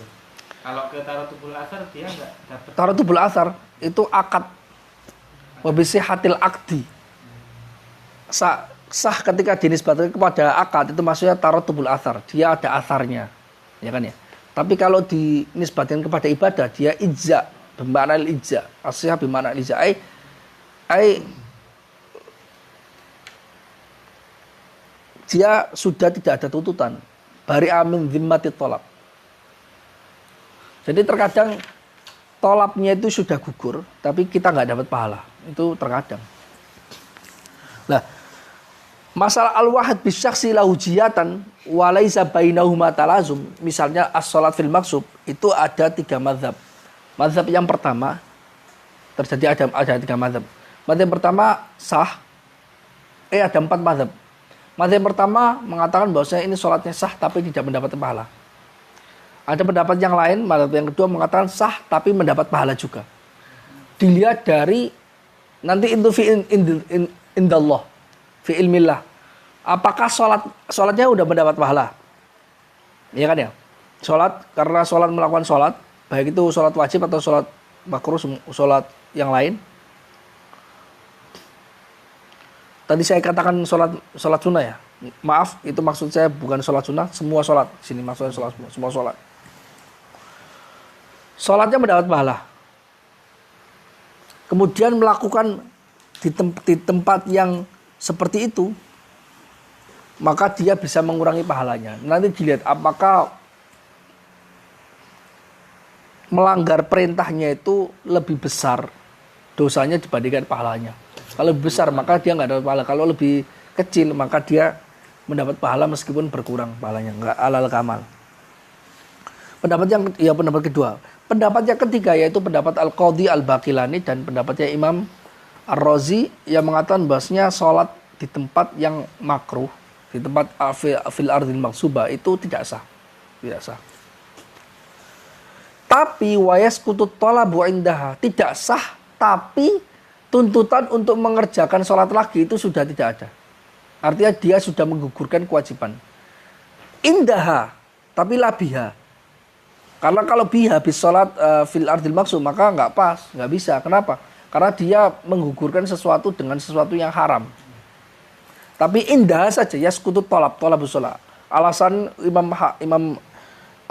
Kalau ke taratubul asar dia enggak dapat. Taratubul asar itu akad wa bisihatil aqdi. Sah ketika dinisbatkan kepada akad itu maksudnya taratubul asar. Dia ada asarnya. Ya kan ya. Tapi kalau dinisbatkan kepada ibadah dia ijza, bermakna ijza. Aslinya bermakna ijza. Dia sudah tidak ada tuntutan. Bari amin zimmati tolab. Jadi terkadang tolabnya itu sudah gugur, tapi kita nggak dapat pahala. Itu terkadang. Nah, masalah al-wahid bisyaksi lahu jihatan wa laisa bainahuma talazum. Misalnya as-salat fil maksub itu ada 3 mazhab. Mazhab yang pertama terjadi ada 3 mazhab. Mazhab yang pertama sah. Ada 4 mazhab. Mazhab yang pertama mengatakan bahwasanya ini salatnya sah tapi tidak mendapat pahala. Ada pendapat yang lain, mazhab yang kedua mengatakan sah tapi mendapat pahala juga. Dilihat dari nanti itu fi indallah, fi ilmillah. Apakah salatnya udah mendapat pahala? Iya kan ya? Salat karena salat melakukan salat, baik itu salat wajib atau salat makruh, salat yang lain. Tadi saya katakan salat sunnah ya. Maaf, itu maksud saya bukan salat sunnah, semua salat. Sini maksudnya semua salat. Salatnya mendapat pahala. kemudian melakukan di tempat yang seperti itu, maka dia bisa mengurangi pahalanya. Nanti dilihat apakah melanggar perintahnya itu lebih besar dosanya dibandingkan pahalanya. Kalau lebih besar maka dia nggak dapat pahala. Kalau lebih kecil maka dia mendapat pahala meskipun berkurang pahalanya, nggak alal kamal. Pendapat kedua. Pendapat yang ketiga yaitu pendapat Al-Qadhi Al-Baqilani dan pendapatnya Imam Ar-Razi yang mengatakan bahwasanya sholat di tempat yang makruh, di tempat fil ardil maksubah itu tidak sah. Tidak sah. Tapi wayaskutut talabu indaha, tidak sah, tapi tuntutan untuk mengerjakan sholat lagi itu sudah tidak ada. Artinya dia sudah menggugurkan kewajiban. Indaha, tapi labiha. Karena kalau biha habis sholat fil ardil maksud, maka nggak pas, nggak bisa. Kenapa? Karena dia menggugurkan sesuatu dengan sesuatu yang haram. Tapi indaha saja, yaskutut talabus sholat. Alasan Imam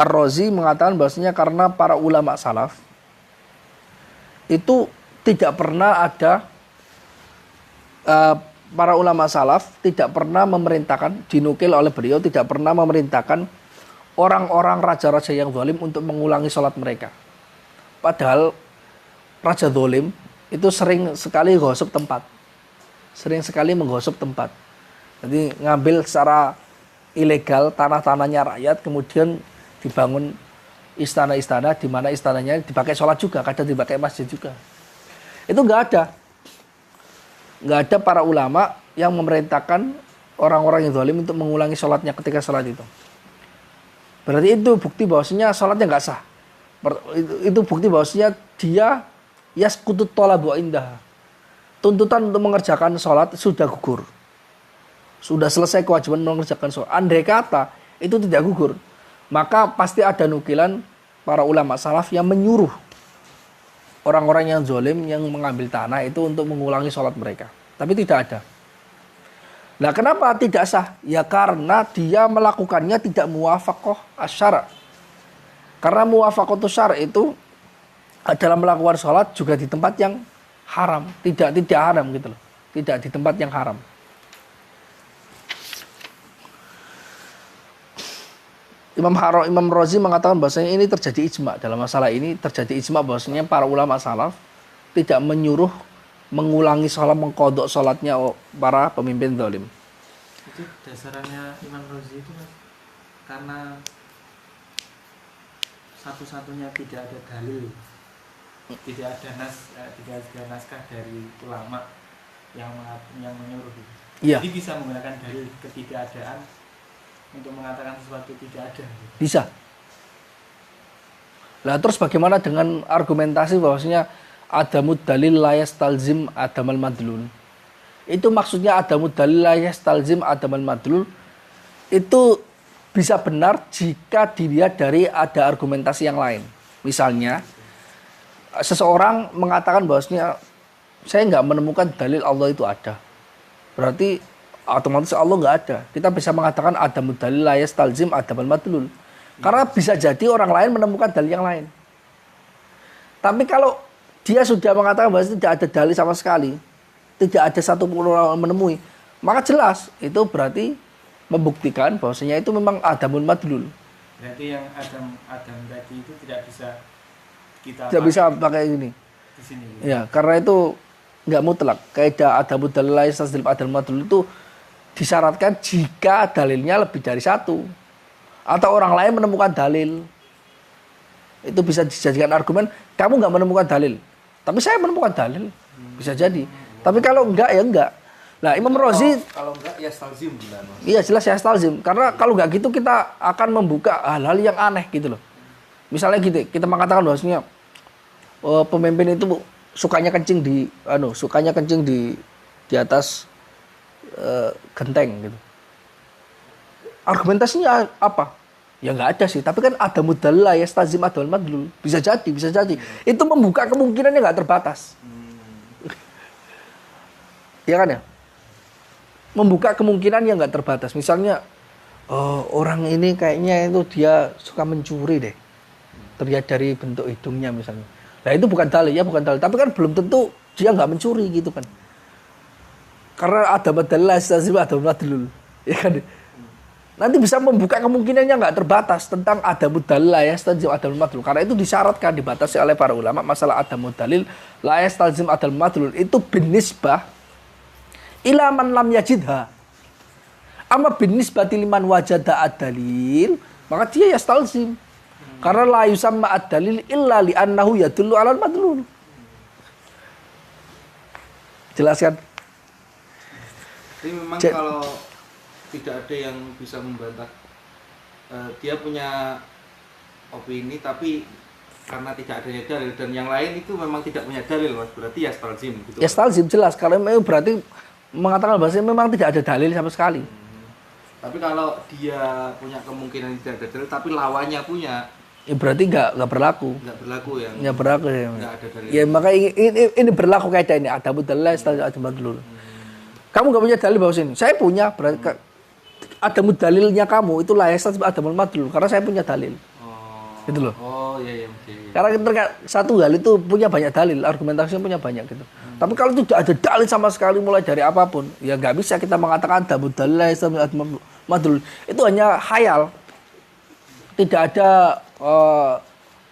Ar-Razi mengatakan bahwasanya karena para ulama salaf itu tidak pernah ada para ulama salaf tidak pernah memerintahkan, dinukil oleh beliau tidak pernah memerintahkan orang-orang raja-raja yang zalim untuk mengulangi sholat mereka. Padahal raja zalim itu sering sekali menggosok tempat. Sering sekali menggosok tempat. Jadi ngambil secara ilegal tanah-tanahnya rakyat, kemudian dibangun istana-istana di mana istananya dipakai sholat juga, kadang dipakai masjid juga. Itu nggak ada para ulama yang memerintahkan orang-orang yang zalim untuk mengulangi sholatnya ketika sholat itu. Berarti itu bukti bahwasanya sholatnya nggak sah. Itu bukti bahwasanya dia yaskutut talabu indah. Tuntutan untuk mengerjakan sholat sudah gugur. Sudah selesai kewajiban mengerjakan sholat. Andai kata itu tidak gugur, maka pasti ada nukilan para ulama salaf yang menyuruh orang-orang yang zalim yang mengambil tanah itu untuk mengulangi sholat mereka. Tapi tidak ada. Nah, kenapa tidak sah? Ya karena dia melakukannya tidak muwafaqah asyara. Karena muwafaqah syara itu adalah melakukan sholat juga di tempat yang haram. Tidak haram gitu loh. Tidak di tempat yang haram. Imam Razi mengatakan bahwasanya ini terjadi ijma. Dalam masalah ini terjadi ijma bahwasanya para ulama salaf tidak menyuruh mengulangi sholat, mengkodok sholatnya para pemimpin zalim. Itu dasarnya Imam Razi itu Mas, karena satu-satunya tidak ada dalil, tidak ada naskah dari ulama yang menyuruh. Iya. Jadi bisa menggunakan dalil ketidakadaan untuk mengatakan sesuatu tidak ada. Bisa. Nah, terus bagaimana dengan argumentasi bahwasanya adamud dalil la yastalzim adamal madlul? Itu maksudnya adamud dalil la yastalzim adamal madlul itu bisa benar jika dilihat dari ada argumentasi yang lain. Misalnya seseorang mengatakan bahwasanya saya nggak menemukan dalil Allah itu ada. Berarti otomatis Allah nggak ada. Kita bisa mengatakan adamud dalil la yastalzim adamal madlul. Karena bisa jadi orang lain menemukan dalil yang lain. Tapi kalau dia sudah mengatakan bahwa tidak ada dalil sama sekali, tidak ada satu pun orang menemui, maka jelas itu berarti membuktikan bahwasanya itu memang adamul madlul. Berarti yang Adam tadi itu tidak bisa kita pakai ini. Di sini. Ya, karena itu nggak mutlak. Kaidah adamud dalil la yastalzim adamal madlul itu disyaratkan jika dalilnya lebih dari satu atau orang lain menemukan dalil. Itu bisa dijadikan argumen, kamu nggak menemukan dalil, tapi saya menemukan dalil. Bisa jadi. Tapi kalau enggak ya enggak. Nah, Imam Razi kalau enggak ya stalzim benar. Iya, jelas ya stalzim. Karena kalau enggak gitu kita akan membuka hal-hal yang aneh gitu loh. Misalnya gitu, kita mengatakan bahwasanya pemimpin itu sukanya kencing di atas genteng gitu. Argumentasinya apa? Ya nggak ada sih, tapi kan ada mudallah ya stazim adal madlul. Bisa jadi. Itu membuka kemungkinannya nggak terbatas. Ya kan ya? Membuka kemungkinan yang nggak terbatas. Misalnya orang ini kayaknya itu dia suka mencuri deh. Terlihat dari bentuk hidungnya misalnya. Nah itu bukan dalil. Tapi kan belum tentu dia nggak mencuri gitu kan. Karena ada dalil la yastalzim ada madlul. Ya kan? Nanti bisa membuka kemungkinannya nggak terbatas tentang ada dalil la yastalzim ada madlul. Karena itu disyaratkan dibatasi oleh para ulama masalah ada dalil la yastalzim ada madlul itu binisbah ila man lam yajidha. Amma binisbati liman wajada ad-dalil, maka dia yastalzim. Karena la yusamma ad-dalil illa li'annahu yadullu 'alal madlul. Jelaskan. Jadi memang kalau tidak ada yang bisa membantah, dia punya opini tapi karena tidak adanya dalil dan yang lain itu memang tidak punya dalil, Mas. Berarti yastalzim gitu. Yastalzim jelas, kalau memang berarti mengatakan bahasa memang tidak ada dalil sama sekali. Tapi kalau dia punya kemungkinan tidak ada dalil tapi lawannya punya, Ya berarti nggak berlaku. nggak berlaku ya. Nggak berlaku ya. Nggak ada dalil. Ya maka ini berlaku kaidah ini ada dalil ada madlul. Kamu nggak punya dalil bahwa sini. Saya punya, berarti ada dalilnya kamu itu la yastalzim ada madlul karena saya punya dalil. Oh. Gitu loh. Oh iya iya. Okay. Karena satu hal itu punya banyak dalil, argumentasinya punya banyak gitu. Tapi kalau tidak ada dalil sama sekali mulai dari apapun, ya nggak bisa kita mengatakan ada dalil la yastalzim ada madlul. Itu hanya khayal. Tidak ada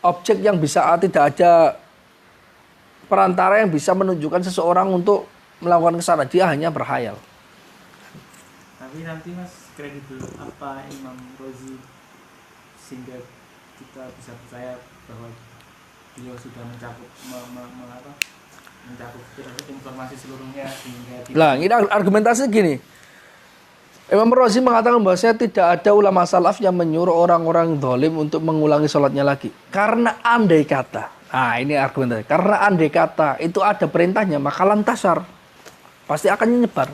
objek yang bisa, tidak ada perantara yang bisa menunjukkan seseorang untuk melakukan kesana. Dia hanya berkhayal. Tapi nanti Mas kredibel apa Imam Rozi sehingga kita bisa percaya bahwa beliau sudah mencakup mencakup informasi seluruhnya sehingga Lah, ini argumentasi gini. Imam Razi mengatakan bahwasanya tidak ada ulama salaf yang menyuruh orang-orang zalim untuk mengulangi sholatnya lagi. Karena andai kata, nah ini argumentasi. Karena andai kata itu ada perintahnya, maka lantasar pasti akan menyebar.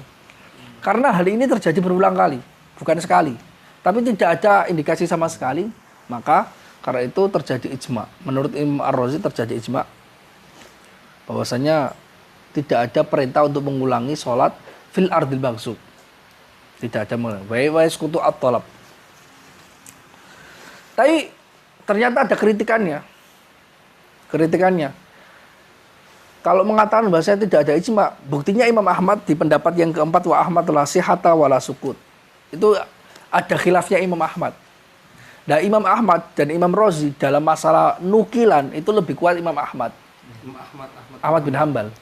Karena hal ini terjadi berulang kali, bukan sekali. Tapi tidak ada indikasi sama sekali, maka karena itu terjadi ijma. Menurut Imam Ar-Razi terjadi ijma bahwasanya tidak ada perintah untuk mengulangi sholat fil ardil maghsub. Tidak ada mengulangi. Wa yasqutu at-talab. Tapi ternyata ada kritikannya. Kalau mengatakan bahwasanya tidak ada ijma, buktinya Imam Ahmad di pendapat yang keempat wa Ahmad la sihata wala sukut. Itu ada khilafnya Imam Ahmad. Dan Imam Ahmad dan Imam Razi dalam masalah nukilan itu lebih kuat Imam Ahmad. Ahmad bin Hambal.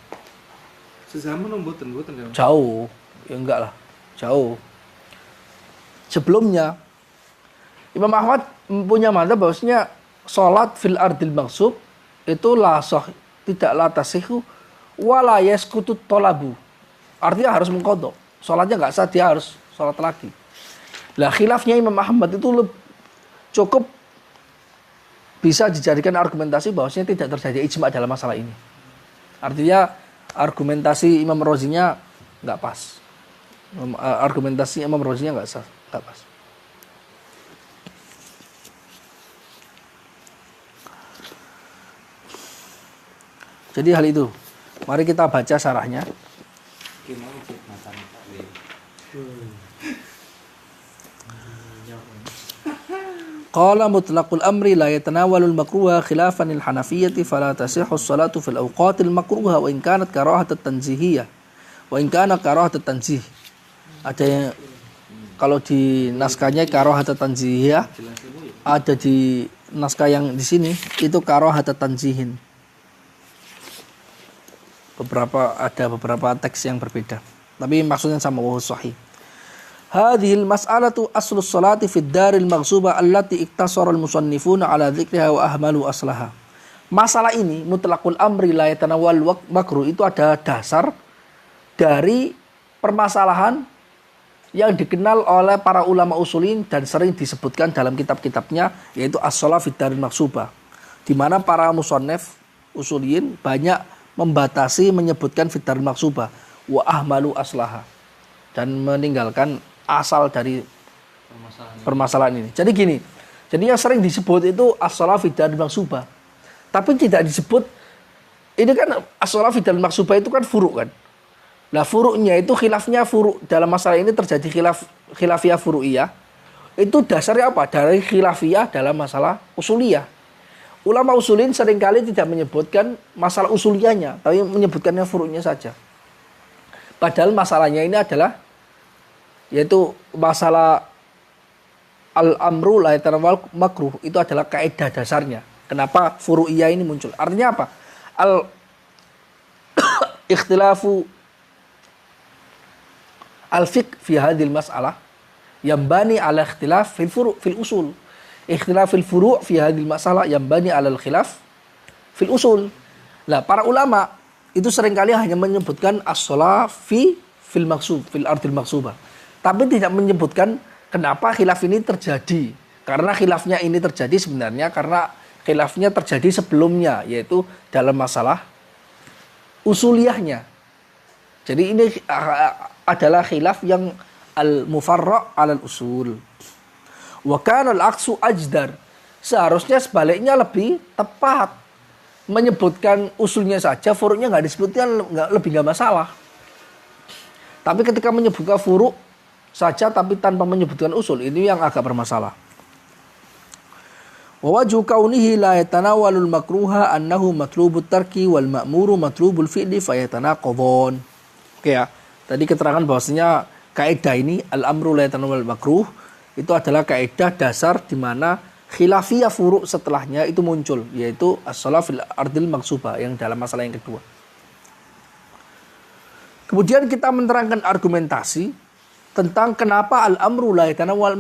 Sezaman mboten kan. Jauh. Ya enggak lah. Jauh. Sebelumnya Imam Ahmad punya mazhab bahwasanya salat fil ardil maghsub itu la sah tidak la tasihu wala yasqutu talabu. Artinya harus mengqadha. Salatnya enggak sah, dia harus salat lagi. Lah khilafnya Imam Ahmad itu cukup bisa dijadikan argumentasi bahwasanya tidak terjadi ijma dalam masalah ini. Artinya argumentasi Imam Razinya enggak pas. Argumentasi Imam Razinya enggak sah, enggak pas. Jadi hal itu. Mari kita baca syarahnya. Qala mutlaqul amri la yatanawalul makruha khilafan lil hanafiyyati fala tasihhu as-salatu fil awqatil makruha wa in kanat karahat at-tanzihiyah wa in kana karahat at-tanzih. Ada yang kalau di naskahnya karahat at-tanzihiyah, ada di naskah yang di sini itu karahat at-tanzihin. Ada beberapa teks yang berbeda, tapi maksudnya sama wa sahih. Hadhil mas'alatu aslus salati fid daril maghsuba allati iktasara al-musannifuna ala dzikriha wa ahmalu aslaha. Masalah ini mutlaqul amri la yatanawwal makruh itu ada dasar dari permasalahan yang dikenal oleh para ulama usulin dan sering disebutkan dalam kitab-kitabnya, yaitu as-shalah fid daril maghsuba, di mana para musannif usulin banyak membatasi menyebutkan fid daril maghsuba wa ahmalu aslaha dan meninggalkan asal dari permasalahan ini. Jadi gini, jadi yang sering disebut itu as-shalah fid daril maghsuba, tapi tidak disebut ini kan as-shalah fid daril maghsuba itu kan furu' kan. Nah furu'nya itu khilafnya furu' dalam masalah ini terjadi khilafiyah furu'iyah. Itu dasarnya apa? Dari khilafiyah dalam masalah usuliyah. ulama usulin seringkali tidak menyebutkan masalah usuliyahnya, tapi menyebutkannya furu'nya saja. Padahal masalahnya ini adalah yaitu masalah al-amru la yatanawal makruh, itu adalah kaidah dasarnya. Kenapa furu'iyah ini muncul? Artinya apa? Ikhtilafu al-fiqh fi hadhil mas'alah yambani ala ikhtilaf fil furu' fil usul. Ikhtilaf fil furu' fi hadhil masalah yambani ala al-khilaf fil usul. Nah, para ulama itu seringkali hanya menyebutkan as-shalah fil maksub, fil ardil maksubah. Tapi tidak menyebutkan kenapa khilaf ini terjadi. Karena khilafnya ini terjadi sebenarnya karena khilafnya terjadi sebelumnya, yaitu dalam masalah usuliyahnya. Jadi ini adalah khilaf yang al-mufarra' alal usul. Wa kana al-aqsu ajdar. Seharusnya sebaliknya lebih tepat. Menyebutkan usulnya saja, furu'nya nggak disebutkan, lebih nggak masalah. Tapi ketika menyebutkan furu' saja tapi tanpa menyebutkan usul, ini yang agak bermasalah. Wa wajhu kaunihi la yatanawalul makruha annahu matlubut tarki wal ma'muru matlubul fi'li fayatanaqadun. Oke ya. Tadi keterangan bahwasanya kaidah ini al-amru la yatanawalul makruh itu adalah kaidah dasar di mana khilafiyah furu' setelahnya itu muncul, yaitu as-shalah fil ardil maksubah yang dalam masalah yang kedua. Kemudian kita menerangkan argumentasi tentang kenapa al-amru la yatanawal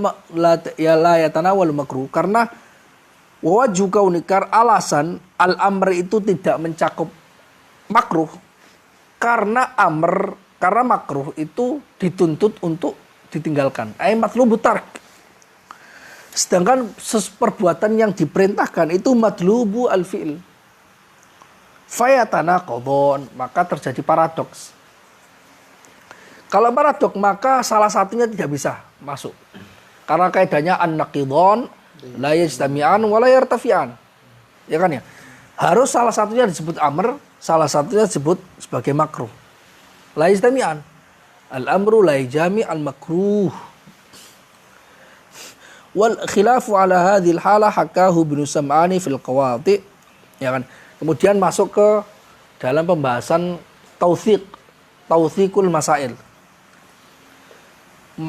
makruh, karena wajhu kaunikar alasan al-amr itu tidak mencakup makruh karena makruh itu dituntut untuk ditinggalkan. Ay matlubu tark. Sedangkan perbuatan yang diperintahkan itu matlubu al-fi'il. Fayatanaqadun, maka terjadi paradoks. Kalau paradoks maka salah satunya tidak bisa masuk. Karena kaidahnya an-naqidun la yajtami'an wa la yartafi'an. Ya kan ya? Harus salah satunya disebut amr, salah satunya disebut sebagai makruh. La yajtami'an. Al-amru la yajami' al-makruh. Wal khilafu ala hadhil halah hakahu Ibnu Sam'ani fil Qawati. Ya kan? Kemudian masuk ke dalam pembahasan tautsiqul masail.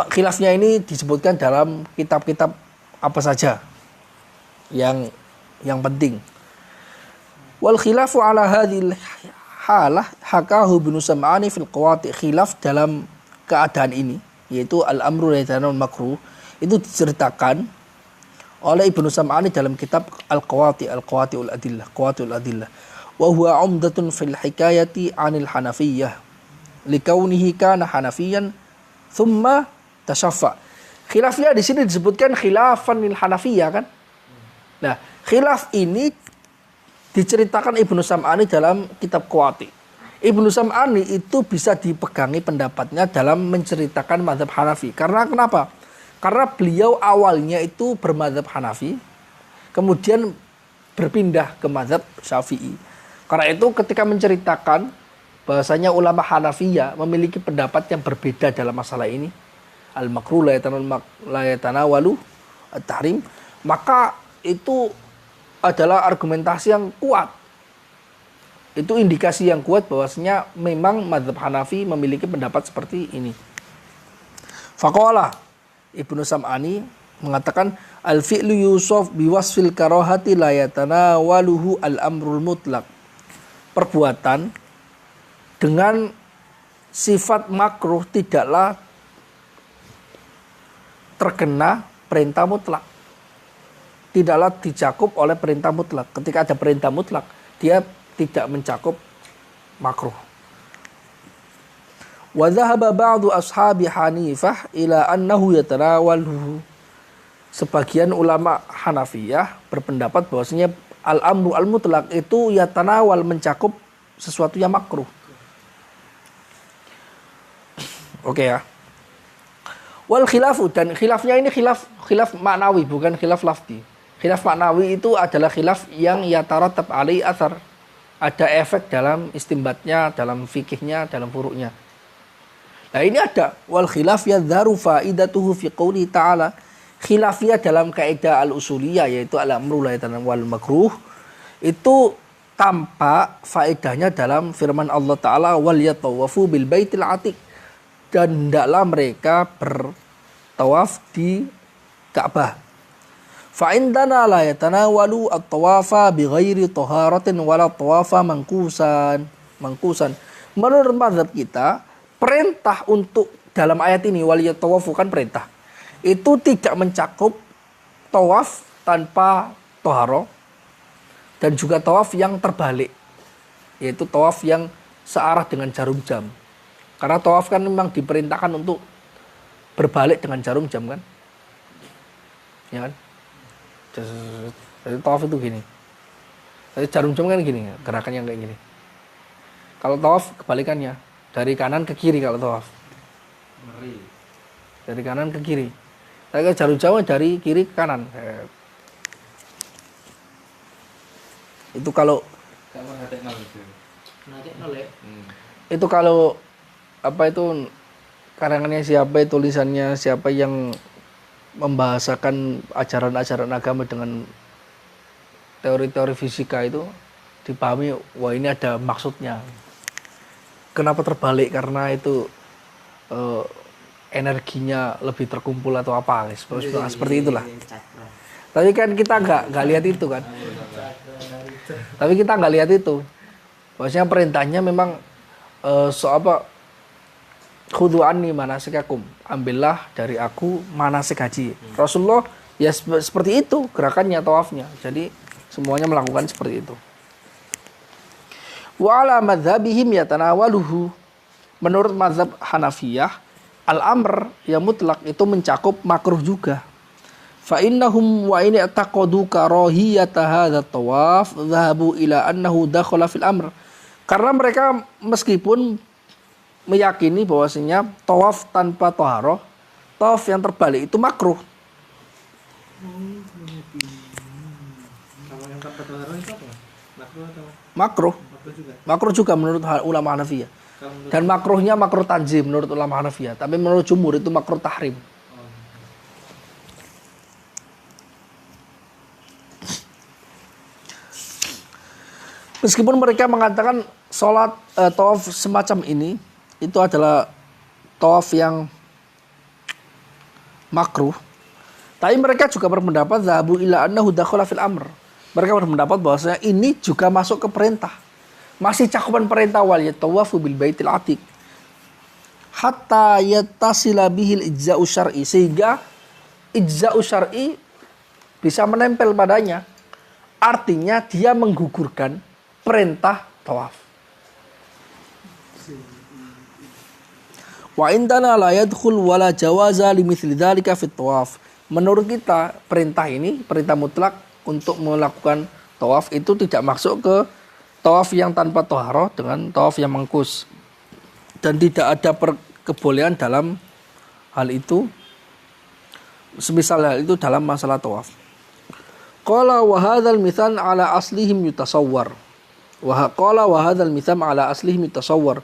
Khilafnya ini disebutkan dalam kitab-kitab apa saja yang penting. Wal khilafu ala hadhil halah hakahu Ibnu Sam'ani fil Qawati. Khilaf dalam keadaan ini, yaitu al-amru la yatanawal makruh, itu diceritakan oleh Ibnu Sam'ani dalam kitab Al-Qawati'ul Adillah. Wa huwa umdatun fil hikayati 'anil Hanafiyyah likaunihi kana Hanafiyan thumma tashaffa. Khilafnya di sini disebutkan khilafan lil Hanafiyyah kan? Nah, khilaf ini diceritakan Ibnu Sam'ani dalam kitab Qawati. Ibnu Sam'ani itu bisa dipegangi pendapatnya dalam menceritakan mazhab Hanafi. Karena kenapa? Karena beliau awalnya itu bermadzhab Hanafi, kemudian berpindah ke mazhab Syafi'i. Karena itu ketika menceritakan bahwasanya ulama Hanafiyah memiliki pendapat yang berbeda dalam masalah ini, al-makruh la yatanawalu at-tahrim, maka itu adalah argumentasi yang kuat. Itu indikasi yang kuat bahwasanya memang mazhab Hanafi memiliki pendapat seperti ini. Faqala Ibnu Sam'ani mengatakan al-fi'lu yusuf biwasfil karahati la yatanawaluhu al-amrul mutlaq. Perbuatan dengan sifat makruh tidaklah terkena perintah mutlak. Tidaklah dicakup oleh perintah mutlak. Ketika ada perintah mutlak, dia tidak mencakup makruh. Wa dhahaba ba'du ashabi Hanifah ila annahu yatanawaluhu. Sebagian ulama Hanafiyah berpendapat bahwasanya al-amru al-mutlaq itu yatanawal, mencakup sesuatu yang makruh. Oke ya. Wal khilafu, dan khilafnya ini khilaf maknawi, bukan khilaf lafzi. Khilaf maknawi itu adalah khilaf yang yataratab alai athar. Ada efek dalam istimbatnya, dalam fikihnya, dalam furu'nya. Nah ini ada wal khilaf yadharu faidatuhu fi qouli ta'ala. Khilafiyah dalam kaidah al-usuliyah, yaitu al-amru la yatanawal makruh, Itu tampak faedahnya dalam firman Allah Ta'ala wal yatawafu bil baitil atiq, dan hendaklah mereka bertawaf di Ka'bah. Fa indana la yatanawalu at-tawafa bighairi taharatin wala tawafa mangkusan. Menurut mazhab kita, perintah untuk dalam ayat ini wal yatawafu kan perintah. Itu tidak mencakup tawaf tanpa toharo dan juga tawaf yang terbalik, yaitu tawaf yang searah dengan jarum jam. Karena tawaf kan memang diperintahkan untuk berbalik dengan jarum jam kan, ya kan? Jadi tawaf itu gini. Jadi jarum jam kan gini, gerakan yang kayak gini. Kalau tawaf kebalikannya, dari kanan ke kiri kalau tawaf. Dari kanan ke kiri. Tapi jarum jam dari kiri ke kanan. Itu kalau itu kalau apa itu karangannya siapa, tulisannya siapa yang membahasakan ajaran-ajaran agama dengan teori-teori fisika itu dipahami, wah ini ada maksudnya. Kenapa terbalik? Karena itu energinya lebih terkumpul atau apa, seperti itulah. Tapi kan kita nggak lihat itu kan. Tapi kita nggak lihat itu. Maksudnya perintahnya memang khudhu anni manasikakum, ambillah dari aku manasik haji. Rasulullah ya seperti itu gerakannya, tawafnya. Jadi semuanya melakukan seperti itu. Wa ala madzhabihim yatanawaluhu. Menurut mazhab Hanafiyah, al-amr yang mutlak itu mencakup makruh juga. Fa innahum wa in i'taqadu karahiyata hadzal tawaf dhahabu ila annahu dakhala fil amr. Karena mereka meskipun meyakini bahwasanya tawaf tanpa toharoh, tawaf yang terbalik itu makruh. Kalau yang tanpa toharoh itu apa? Makruh atau? Makruh. Makruh juga. Makruh juga menurut ulama Hanafiyah. Dan makruhnya makruh tanzim menurut ulama Hanafiyah. Tapi menurut jumhur itu makruh tahrim. Meskipun mereka mengatakan sholat tawaf semacam ini itu adalah tawaf yang makruh, tapi mereka juga berpendapat zahabu ila annahu dakhala fil amr. Mereka berpendapat bahwasanya ini juga masuk ke perintah. Masih cakupan perintah wal yatawafu bil baitil atiq. Hatta yattasila bihil ijza'u syar'i, sehingga ijza'u syar'i bisa menempel padanya. Artinya dia menggugurkan perintah tawaf. Wa indana la yadkhul wala jawaza limithli dzalika fit tawaf. Menurut kita perintah ini perintah mutlak untuk melakukan tawaf itu tidak masuk ke tawaf yang tanpa toharoh dengan tawaf yang mangkus, dan tidak ada kebolehan dalam hal itu, semisal hal itu dalam masalah tawaf. Qala wa hadzal mithal ala aslihim yutasawwar. Qala wa hadzal mithal ala aslihim yutasawwar.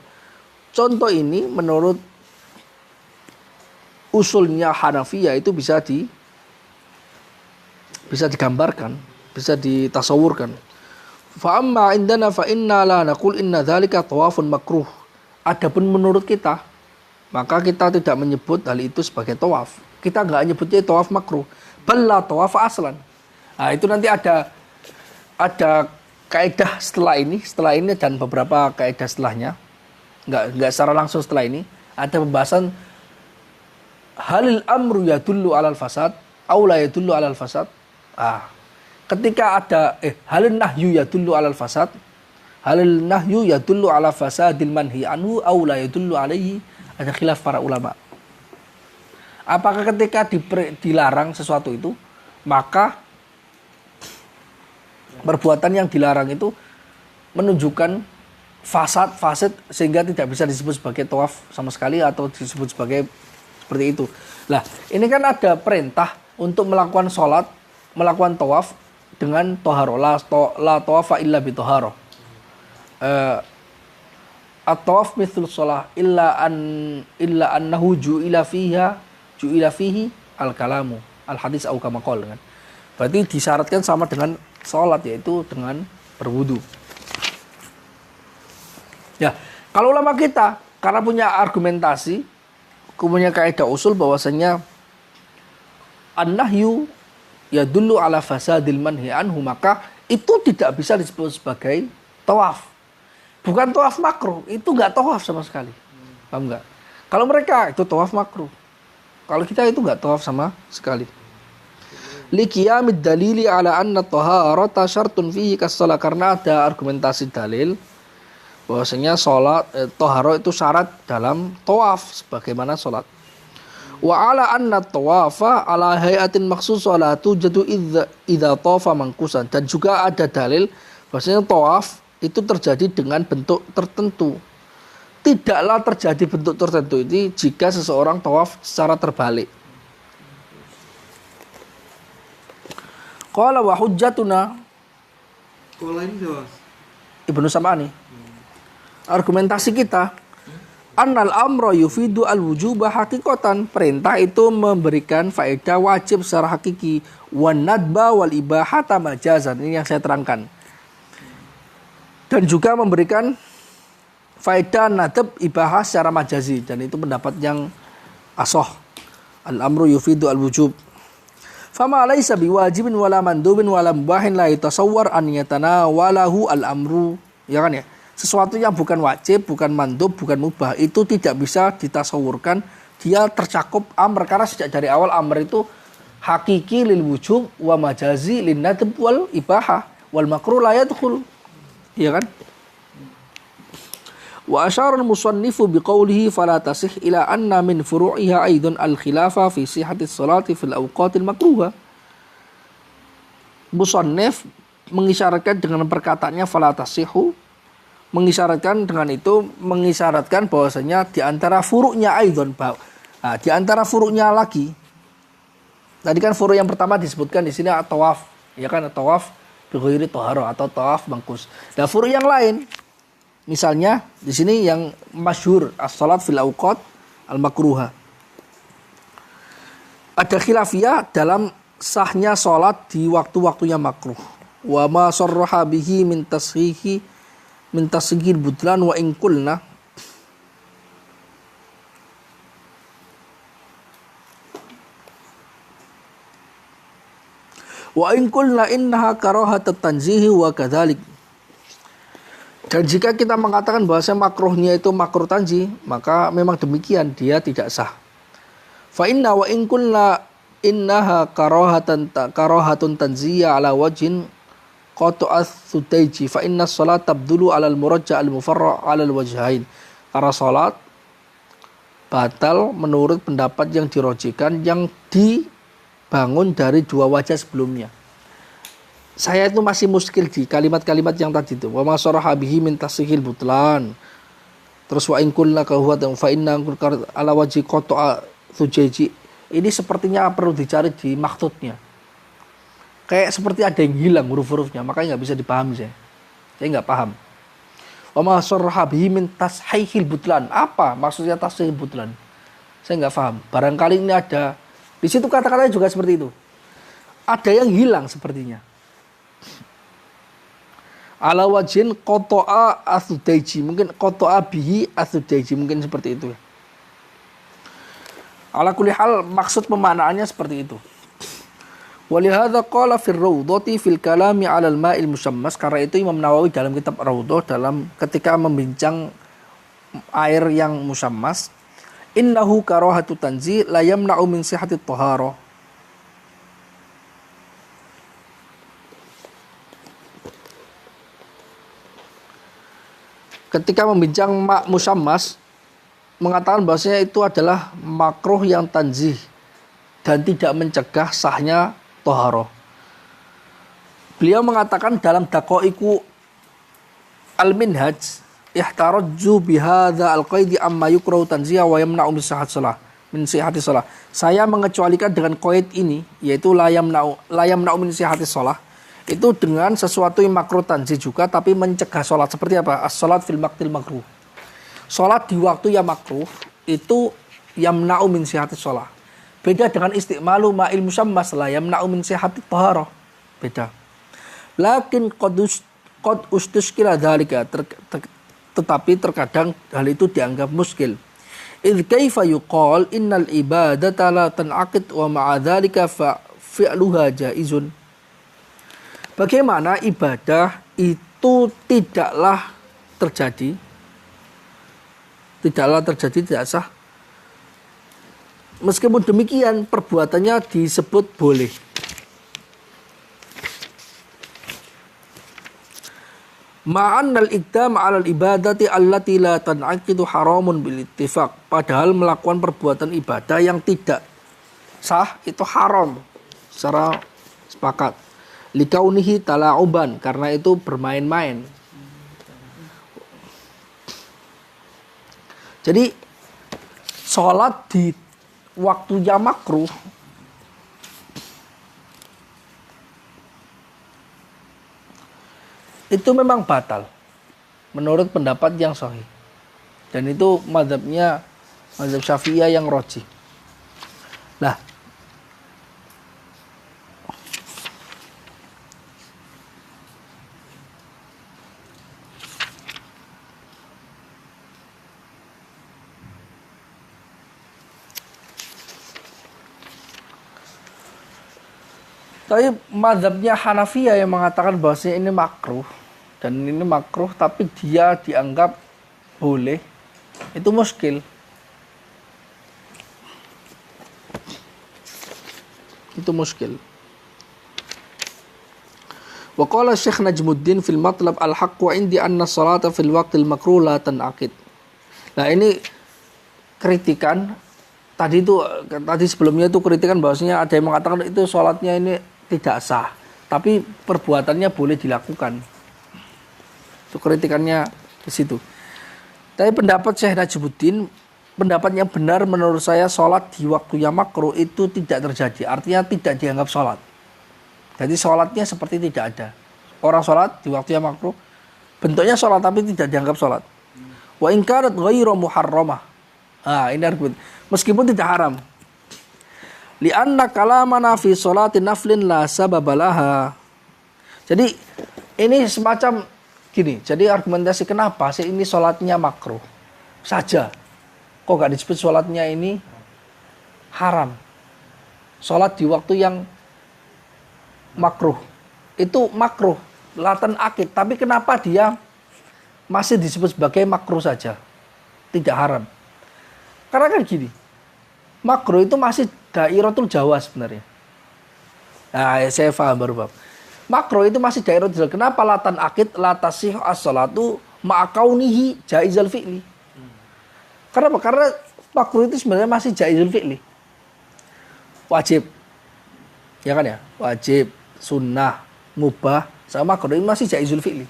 Contoh ini menurut usulnya Hanafiyah itu bisa digambarkan, bisa ditasawurkan. Fa amma indana fa inna la naqul inna dzalika tawafun makruh. Adapun menurut kita, maka kita tidak menyebut hal itu sebagai tawaf. Kita enggak nyebutnya tawaf makruh, bala tawaf aslan. Nah, itu nanti ada kaidah setelah ini dan beberapa kaidah setelahnya. Enggak secara langsung setelah ini ada pembahasan halil amru yadullu alal fasad aw la yadullu alal fasad. Ketika ada halil nahyu yadullu alal fasad, halil nahyu yadullu ala fasadil manhi anhu aw la yadullu alaihi, ada khilaf para ulama. Apakah ketika dilarang sesuatu itu, maka perbuatan yang dilarang itu menunjukkan fasid sehingga tidak bisa disebut sebagai tawaf sama sekali atau disebut sebagai seperti itu. Nah, ini kan ada perintah untuk melakukan sholat, melakukan tawaf dengan toharo, la tawafa illa bi toharo. At-tawaf mithlus sholah illa annahu ju'ila fihi al-kalamu al-hadis au kama qala kan. Berarti disyaratkan sama dengan sholat, yaitu dengan berwudu. Ya, kalau ulama kita karena punya argumentasi, punya kaidah usul bahwasanya an-nahyu yadullu ala fasadil manhi anhu, maka itu tidak bisa disebut sebagai tawaf. Bukan tawaf makruh, itu enggak tawaf sama sekali. Paham enggak? Kalau mereka itu tawaf makruh. Kalau kita itu enggak tawaf sama sekali. Liqiyamid dalili ala anna taharata syartun fihi kas-shalah, karena ada argumentasi dalil bahwasanya salat taharah itu syarat dalam tawaf sebagaimana salat. Wa ala anna tawafa ala hayatin maksusah la tujadu idza tawafa mankusan, dan juga ada dalil bahwasanya tawaf itu terjadi dengan bentuk tertentu. Tidaklah terjadi bentuk tertentu ini jika seseorang tawaf secara terbalik. Qala wa hujjatuna, Sekolah ini Mas. Ibnu Sam'ani. Argumentasi kita, annal amra yufidu al-wujuba hakikatan, perintah itu memberikan faedah wajib secara hakiki, wan nadba wal ibahata majazan, ini yang saya terangkan. Dan juga memberikan faedah nadab ibahah secara majazi, dan itu pendapat yang asoh. Al-amru yufidu al-wujub. Fama laysa biwajibin wala mandubin wala mubahin la yatasawwar an yatanawalahu al-amru. Ya kan ya? Sesuatu yang bukan wajib, bukan mandub, bukan mubah, itu tidak bisa ditasawurkan dia tercakup amr, karena sejak dari awal amr itu hakiki lil wujub wa majazi lin nadab wal ibahah wal makruh la yadkhul. Iya kan? Wa asyara al-musannifu biqaulihi fala tasih ila anna min furu'iha aidan al-khilafa fi sihhati sholati fil awqatil makruha. Musannif mengisyaratkan dengan perkataannya fala tasihu, mengisyaratkan dengan itu mengisyaratkan bahwasanya di antara furuknya aidan, di antara furuknya lagi. Tadi kan furuk yang pertama disebutkan di sini tawaf, ya kan, tawaf bi ghairi taharah atau tawaf mangkus. Nah, furuk yang lain misalnya di sini yang masyhur as-salat fil awqat al-makruha. Ada khilafiyah dalam sahnya salat di waktu-waktunya makruh. Wa ma sarraha bihi min tasghir butlan wa in qulna innaha karahatut tanzihi wa kadzalik. Dan jika kita mengatakan bahwa makruhnya itu makruh tanzih, maka memang demikian, dia tidak sah. Fa inna wa in qulna innaha karahatun tanziyah ala wajhin qata'at sutaiji fa inna shalat tabdulu alal murajja al mufarra' alal wajhain. Karena salat batal menurut pendapat yang dirojikan yang dibangun dari dua wajah sebelumnya. Saya itu masih muskil di kalimat-kalimat yang tadi itu. Wa ma saraha bihi min tasihil butlan. Terus wa in kulna kahuwatan fa inna ala wajhi qata'a sutaiji. Ini sepertinya perlu dicari di maktutnya. Kayak seperti ada yang hilang huruf-hurufnya, makanya nggak bisa dipahami saya. Saya nggak paham. Wa ma sarraha bihi min tashihil butlan. Apa maksudnya tashihil butlan? Saya nggak paham. Barangkali ini ada di situ kata-katanya juga seperti itu. Ada yang hilang sepertinya. Ala wajhin qata'a as-sudaiji, mungkin qata'a bihi as-sudaiji, mungkin seperti itu. Ala kulli hal maksud pemaknaannya seperti itu. Walihada qala fil rawdati fil kalami 'ala al-ma'il musammas, karena itu Imam Nawawi dalam kitab Rawdah dalam ketika membincang air yang musammas, innahu karahatu tanzi la yamna'u min sihhati taharah. Ketika membincang musammas mengatakan bahwasanya itu adalah makruh yang tanzih dan tidak mencegah sahnya taharah. Beliau mengatakan dalam Daqaiqu al-Minhaj, ihtarajju bihadza al-qaidi amma yukrahu tanziha wa yamna'u min sihhati shalah. Saya mengecualikan dengan qaid ini, yaitu la yamna'u min sihhati shalah, itu dengan sesuatu yang makruh tanzih juga tapi mencegah sholat. Seperti apa? As-sholat fil waqtil makruh. Sholat di waktu yang makruh itu yamna'u min sihhati sholat. Beda dengan isti'malu ma'il musammas la yamna'u min sihhati taharah. Beda. Lakin qad ustuskila dzalika, tetapi terkadang hal itu dianggap muskil. Idz kaifa yuqal innal ibadata la tanaqid wa ma'a dzalika fa fi'luha jaizun. Bagaimana ibadah itu tidaklah terjadi, tidak sah. Meskipun demikian perbuatannya disebut boleh. Ma'annal iqdam 'alal ibadati allati la tan'aqidu haramun bil ittifaq. Padahal melakukan perbuatan ibadah yang tidak sah itu haram secara sepakat. Likaunihi tala'uban, karena itu bermain-main. Jadi sholat di waktunya makruh itu memang batal menurut pendapat yang sahih, dan itu mazhab Syafi'iyah yang rajih. Nah, tapi mazhabnya Hanafiyah yang mengatakan bahwasanya ini makruh, dan ini makruh tapi dia dianggap boleh, itu muskil. Itu muskil. Wa qala Syekh Najmuddin fil Matlab al-haqq wa indi anna salata fil waqtil makruh la tanaqid. Nah, ini kritikan tadi sebelumnya itu kritikan bahwasanya ada yang mengatakan itu salatnya ini tidak sah, tapi perbuatannya boleh dilakukan. Itu kritikannya di situ. Tapi pendapat Syekh Najmuddin, pendapat yang benar menurut saya, sholat di waktu yang makruh itu tidak terjadi. Artinya tidak dianggap sholat. Jadi sholatnya seperti tidak ada. Orang sholat di waktu yang makruh, bentuknya sholat tapi tidak dianggap sholat. Wa in kanat ghairu muharramah. Ini argumen. Meskipun tidak haram. Li'anna kalamana fi sholatin naflin la sababalaha. Jadi ini semacam gini. Jadi argumentasi kenapa sih ini sholatnya makruh saja, kok gak disebut sholatnya ini haram? Sholat di waktu yang makruh itu makruh latan akid, tapi kenapa dia masih disebut sebagai makruh saja, tidak haram? Karena kan gini, makruh itu masih dairatul jawaz sebenarnya. Nah, saya paham baru bab. Makruh itu masih dairatul jawaz. Kenapa latan akid latasih as-salatu ma'akaunihi jaizal fi'li? Kenapa? Karena makruh itu sebenarnya masih jaizul fi'li. Wajib. Ya kan ya? Wajib, sunnah, mubah, sama makruh itu masih jaizul fi'li.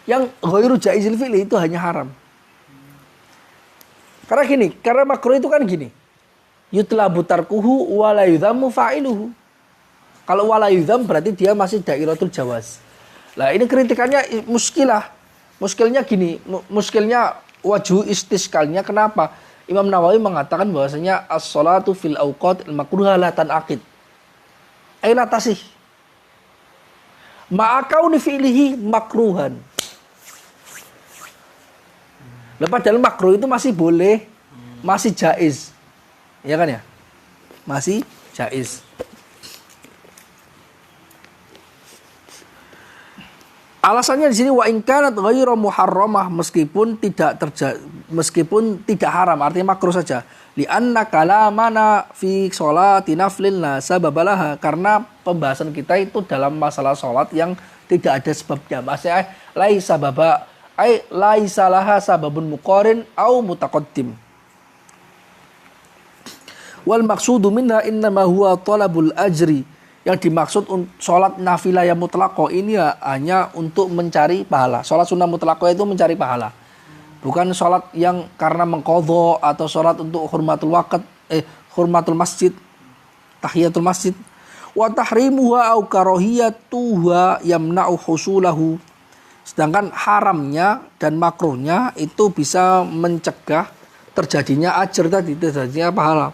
Yang ghairu jaizul fi'li itu hanya haram. Karena gini, karena makruh itu kan gini. Yutlabu tarkuhu wa la yudhammu fa'iluhu. Kalau wa la yudham berarti dia masih dairatul jawaz. Lah ini kritikannya muskilah. Muskilnya gini, muskilnya wajhu istiskalnya kenapa? Imam Nawawi mengatakan bahwasanya as-salatu fil awqat al-makruha la tanaqid. Ay la tasih. Ma'akauni fi'lihi makruhan. Padahal makruh itu masih boleh, masih jaiz. Ya kan ya? Masih jaiz. Alasannya di sini wa in kanat ghairu muharramah, meskipun tidak haram, artinya makruh saja. Li anna kalamana fi sholati naflin la sababalaha, karena pembahasan kita itu dalam masalah sholat yang tidak ada sebabnya. Maksudnya laisa laha sababun muqarin au mutaqaddim. Wal maqsudu minha innama huwa talabul ajri. Yang dimaksud sholat nafilah yang mutlaqah ini hanya untuk mencari pahala. Sholat sunnah mutlaqah itu mencari pahala. Bukan sholat yang karena mengqadha atau sholat untuk hurmatul masjid, tahiyatul masjid. Wa tahrimuha au karahiyatuha yamna'u husulahu. Sedangkan haramnya dan makruhnya itu bisa mencegah terjadinya ajr tadi, terjadinya pahala.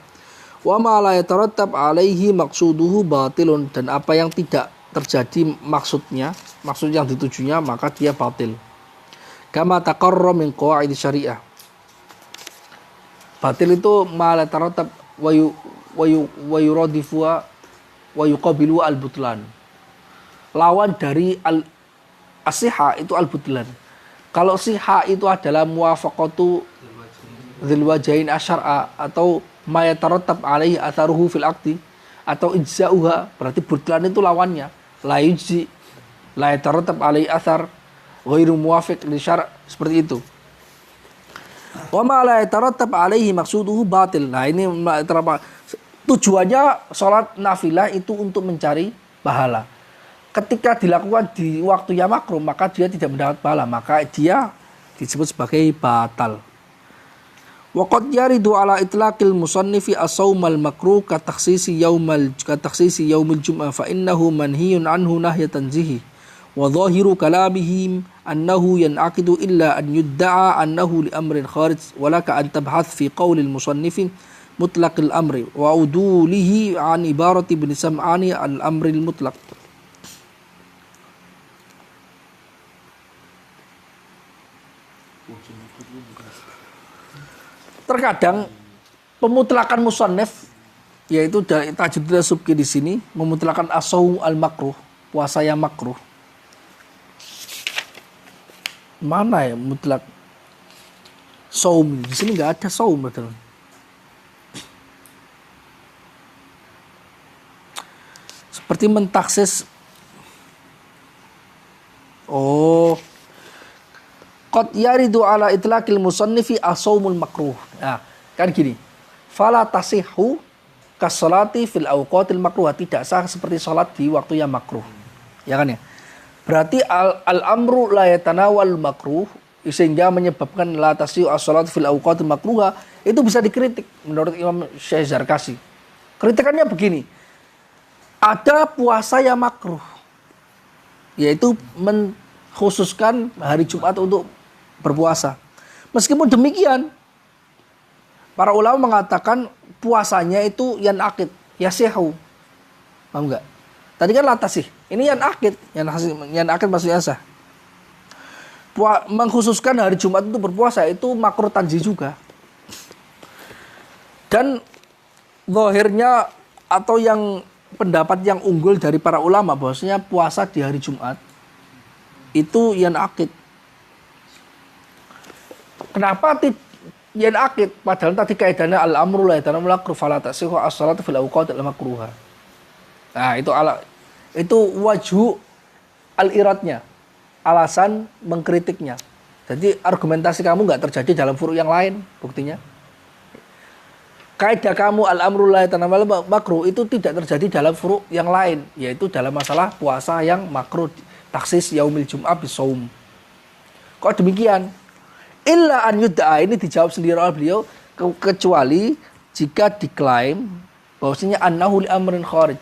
Wa ma la yatarattab alaihi maqsuduhu batilun, dan apa yang tidak terjadi maksud yang ditujunya, maka dia batil. Kama taqarra min qawaid syariah. Batil itu ma la tarattab wa yuradifu wa yuqabilu al-butlan. Lawan dari as-siha itu al-butlan. Kalau siha itu adalah muwafaqatu dzil wajahin asyara atau ma yatarattab alaihi atharuhu fil aqdi atau ijza'uha, berarti butlan itu lawannya. La yujzi, la yatarattab alaihi athar, ghairu muwafiq li syara', seperti itu. Wa ma la yatarattab alaihi maqsuduhu batil. Nah, ini tujuannya sholat nafilah itu untuk mencari pahala. Ketika dilakukan di waktu yang makruh, maka dia tidak mendapat pahala, maka dia disebut sebagai batal. Wa qad yaridu ala itlaqil musannifi as-saumal makruh ka takhsisi yaumil jum'ah fa innahu manhiyun anhu nahya tanzihi wa dhahiru kalamihim annahu yan'aqidu illa an yudda'a annahu li amrin kharij wa laka an tabhath fi qawlil musannifin mutlaqil amri wa udulihi an ibarati ibn Sam'ani al-amril mutlaq. Terkadang pemutlakan musannif, yaitu dari Tajuddin Subki di sini memutlakan as-shaum al-makruh, puasa yang makruh. Mana ya mutlak shaum? Di sini nggak ada shaum, betul. Seperti mentaksis. Qad yaridu ala itlaqil musannifi as-shaumul makruh. Nah, kan gini. Fala tasihhu kas-salati fil awqatil makruh, tidak sah seperti salat di waktu yang makruh. Ya kan ya? Berarti al-amru la yatanawal makruh sehingga menyebabkan la tasihhu as-salatu fil awqatil makruha, itu bisa dikritik menurut Imam Syekh Zarkasi. Kritikannya begini. Ada puasa yang makruh, yaitu mengkhususkan hari Jumat untuk berpuasa. Meskipun demikian, para ulama mengatakan puasanya itu yan akid, yasihu. Paham enggak? Tadi kan latasih. Ini yan akid. Yan akid maksudnya sah. Mengkhususkan hari Jumat untuk berpuasa itu makruh tanzih juga. Dan zahirnya atau yang pendapat yang unggul dari para ulama bahwasanya puasa di hari Jumat itu yan akid. Kenapa yan akid? Padahal tadi kaidahnya al-amru la yatanawwal makruh fala tasihhu as-salatu fil awqatil makruha. Nah, itu wajhu al-iradnya, alasan mengkritiknya. Jadi argumentasi kamu nggak terjadi dalam furu' yang lain, buktinya. Kaidah kamu al-amru la yatanawwal makruh itu tidak terjadi dalam furu' yang lain, yaitu dalam masalah puasa yang makruh, taksis yaumil jum'ah bisawm. Kok demikian? Illa an yudda'a, ini dijawab sendiri oleh beliau, kecuali jika diklaim bahwasanya annahu li amrin kharij.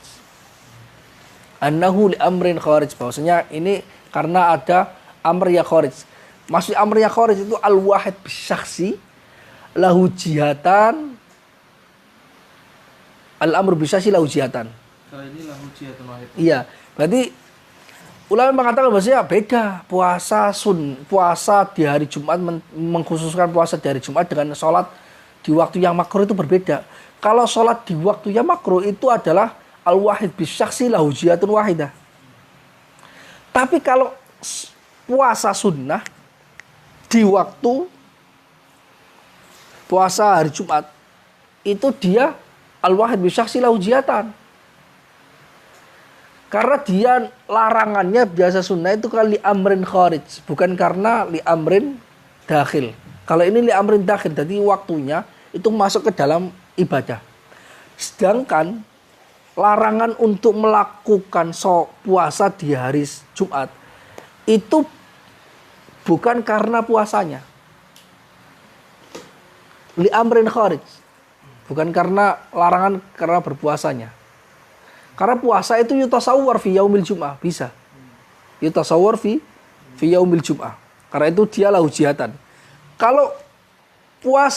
Annahu li amrin kharij, bahwasanya ini karena ada amr ya kharij. Maksud amr ya kharij itu al-wahid bisyakhsi lahu jihatan, al-amr bisyakhsi lahu jihatan. Kalau ini lahu jihatan wahid. Iya, berarti ulama mengatakan bahwasanya beda puasa di hari Jumat, mengkhususkan puasa di hari Jumat dengan sholat di waktu yang makruh itu berbeda. Kalau sholat di waktu yang makruh itu adalah al-wahid bisyakhsi lahu jihatan wahidah. Tapi kalau puasa sunnah di waktu puasa hari Jumat itu dia al-wahid bisyakhsi lahu jihatan. Karena dia larangannya biasa sunnah itu kalau li amrin kharij, bukan karena li amrin dakhil. Kalau ini li amrin dakhil, jadi waktunya itu masuk ke dalam ibadah. Sedangkan larangan untuk melakukan puasa di hari Jumat itu bukan karena puasanya. Li amrin kharij, bukan karena larangan karena berpuasanya. Karena puasa itu yutasawwar fi yaumil jum'ah, bisa. Yutasawwar fi yaumil jum'ah. Karena itu dia lahu jihatan. Kalau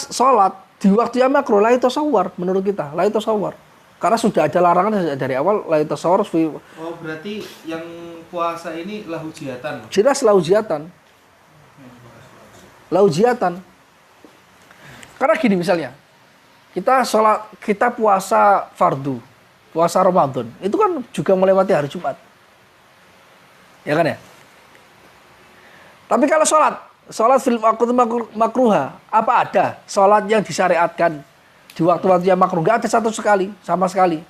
sholat di waktu yang makruh la yutasawwar menurut kita, la yutasawwar. Karena sudah ada larangan dari awal la yatasawwarus fi. Oh, berarti yang puasa ini lahu jihatan. Jelas laujiatan. Laujiatan. Karena gini misalnya, kita puasa fardu, puasa Ramadan, itu kan juga melewati hari Jumat. Ya kan ya? Tapi kalau sholat fil waqti makruha, apa ada sholat yang disyariatkan di waktu-waktu yang makruh? Nggak ada sama sekali.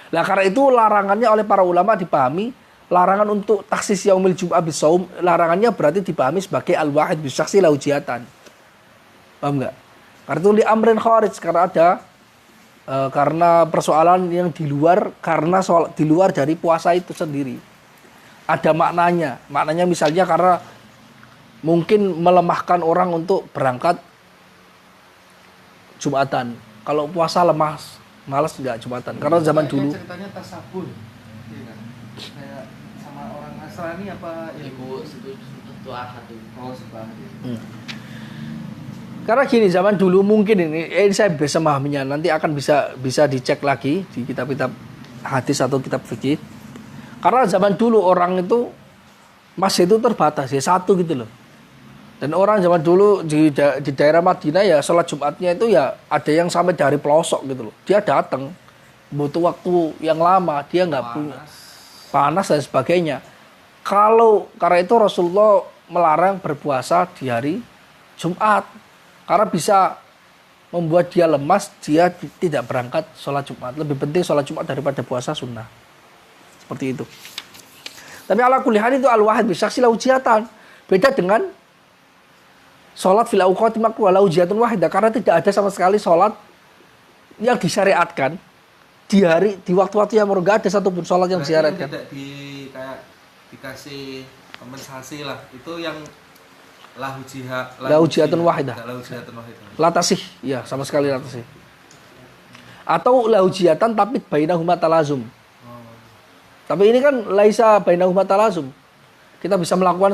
Nah karena itu larangannya oleh para ulama dipahami, larangan untuk taksis yaumil jum'ah bisaum, larangannya berarti dipahami sebagai al-wahid bisaksi laujiyatan. Paham nggak? Karena itu li amrin kharij, karena persoalan yang di luar, karena soal di luar dari puasa itu sendiri. Ada maknanya misalnya karena mungkin melemahkan orang untuk berangkat Jumatan. Kalau puasa malas enggak Jumatan. Karena zaman dulu Ceritanya tasabun. Iya kan? Kayak sama orang Nasrani apa Ibu itu ahad itu. Oh, sebab. Karena gini, zaman dulu mungkin ini saya bisa memahaminya, nanti akan bisa dicek lagi di kitab-kitab hadis atau kitab fikih. Karena zaman dulu orang itu masjid itu terbatas ya, satu gitu loh. Dan orang zaman dulu di daerah Madinah ya sholat Jumatnya itu ya ada yang sampai dari pelosok gitu loh. Dia datang butuh waktu yang lama, dia nggak punya panas dan sebagainya. Karena itu Rasulullah melarang berpuasa di hari Jumat. Karena bisa membuat dia lemas, dia tidak berangkat sholat Jumat. Lebih penting sholat Jumat daripada puasa sunnah. Seperti itu. Tapi ala kulli hal itu al-wahid bisaksi laujiyatan. Beda dengan sholat fil awqati makruh laujiyatun wahidah. Karena tidak ada sama sekali sholat yang disyariatkan di waktu-waktu yang makruh. Gak ada satupun sholat yang disyariatkan. Tidak dikasih kompensasi lah. Itu yang laujiyatun wahidah. Latasih, ya sama sekali latasih. Atau laujiyatan tapi bainahuma talazum. Tapi ini kan laisa bainahuma talazum. Kita bisa melakukan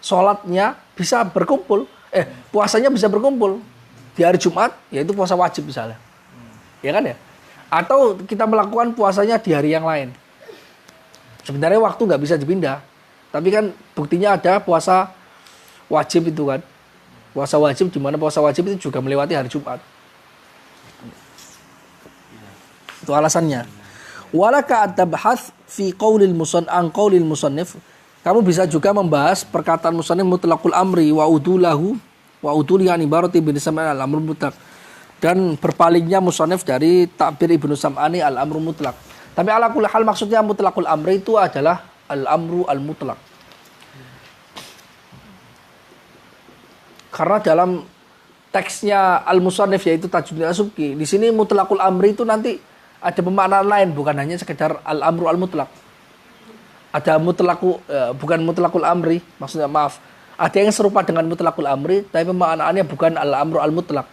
sholatnya bisa berkumpul. Puasanya bisa berkumpul di hari Jumat, yaitu puasa wajib misalnya. Ya kan ya? Atau kita melakukan puasanya di hari yang lain. Sebenarnya waktu nggak bisa dipindah. Tapi kan buktinya ada puasa wajib itu kan. Puasa wajib, di mana puasa wajib itu juga melewati hari Jumat. Itu alasannya. Walaka at-tabhath fi qaulil musannif. Kamu bisa juga membahas perkataan musannif mutlaqul amri wa udulahu wa uduli an ibarati bin Sam'ani al-amru mutlaq. Dan berpalingnya musannif dari takbir Ibnu Sam'ani al-amru mutlaq. Tapi ala kulli hal maksudnya mutlaqul amri itu adalah al-amru al-mutlaq. Karena dalam teksnya al-musannif yaitu Tajuddin As-Subki, di sini mutlaqul amri itu nanti ada pemaknaan lain, bukan hanya sekedar al-amru al-mutlaq. Ada bukan mutlaqul amri, maksudnya maaf. Ada yang serupa dengan mutlaqul amri, tapi pemaknaannya bukan al-amru al-mutlaq.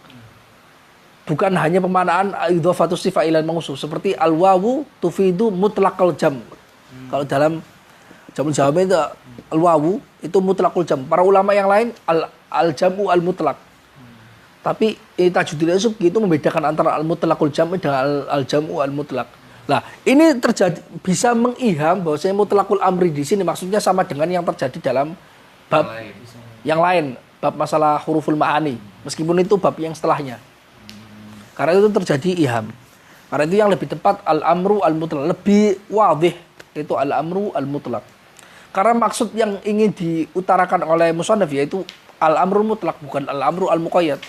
Bukan hanya pemaknaan idhafatus sifat ilal mausul, seperti al-wawu tufidu mutlaqal jam. Kalau dalam jamun jawab itu al-wawu itu mutlaqul jam. Para ulama yang lain al-jamu al-mutlaq. Tapi Tajuddin As-Subki itu membedakan antara al-mutlaqul jam dengan al-jamu al-mutlaq. Nah, ini terjadi bisa mengiham bahwasanya mutlaqul amri di sini maksudnya sama dengan yang terjadi dalam bab yang lain, bab masalah huruful ma'ani, meskipun itu bab yang setelahnya. Karena itu terjadi iham. Karena itu yang lebih tepat al-amru al-mutlaq, lebih wadih itu al-amru al-mutlaq. Karena maksud yang ingin diutarakan oleh musannaf yaitu al-amrul mutlaq, bukan al-amru al-muqayyad.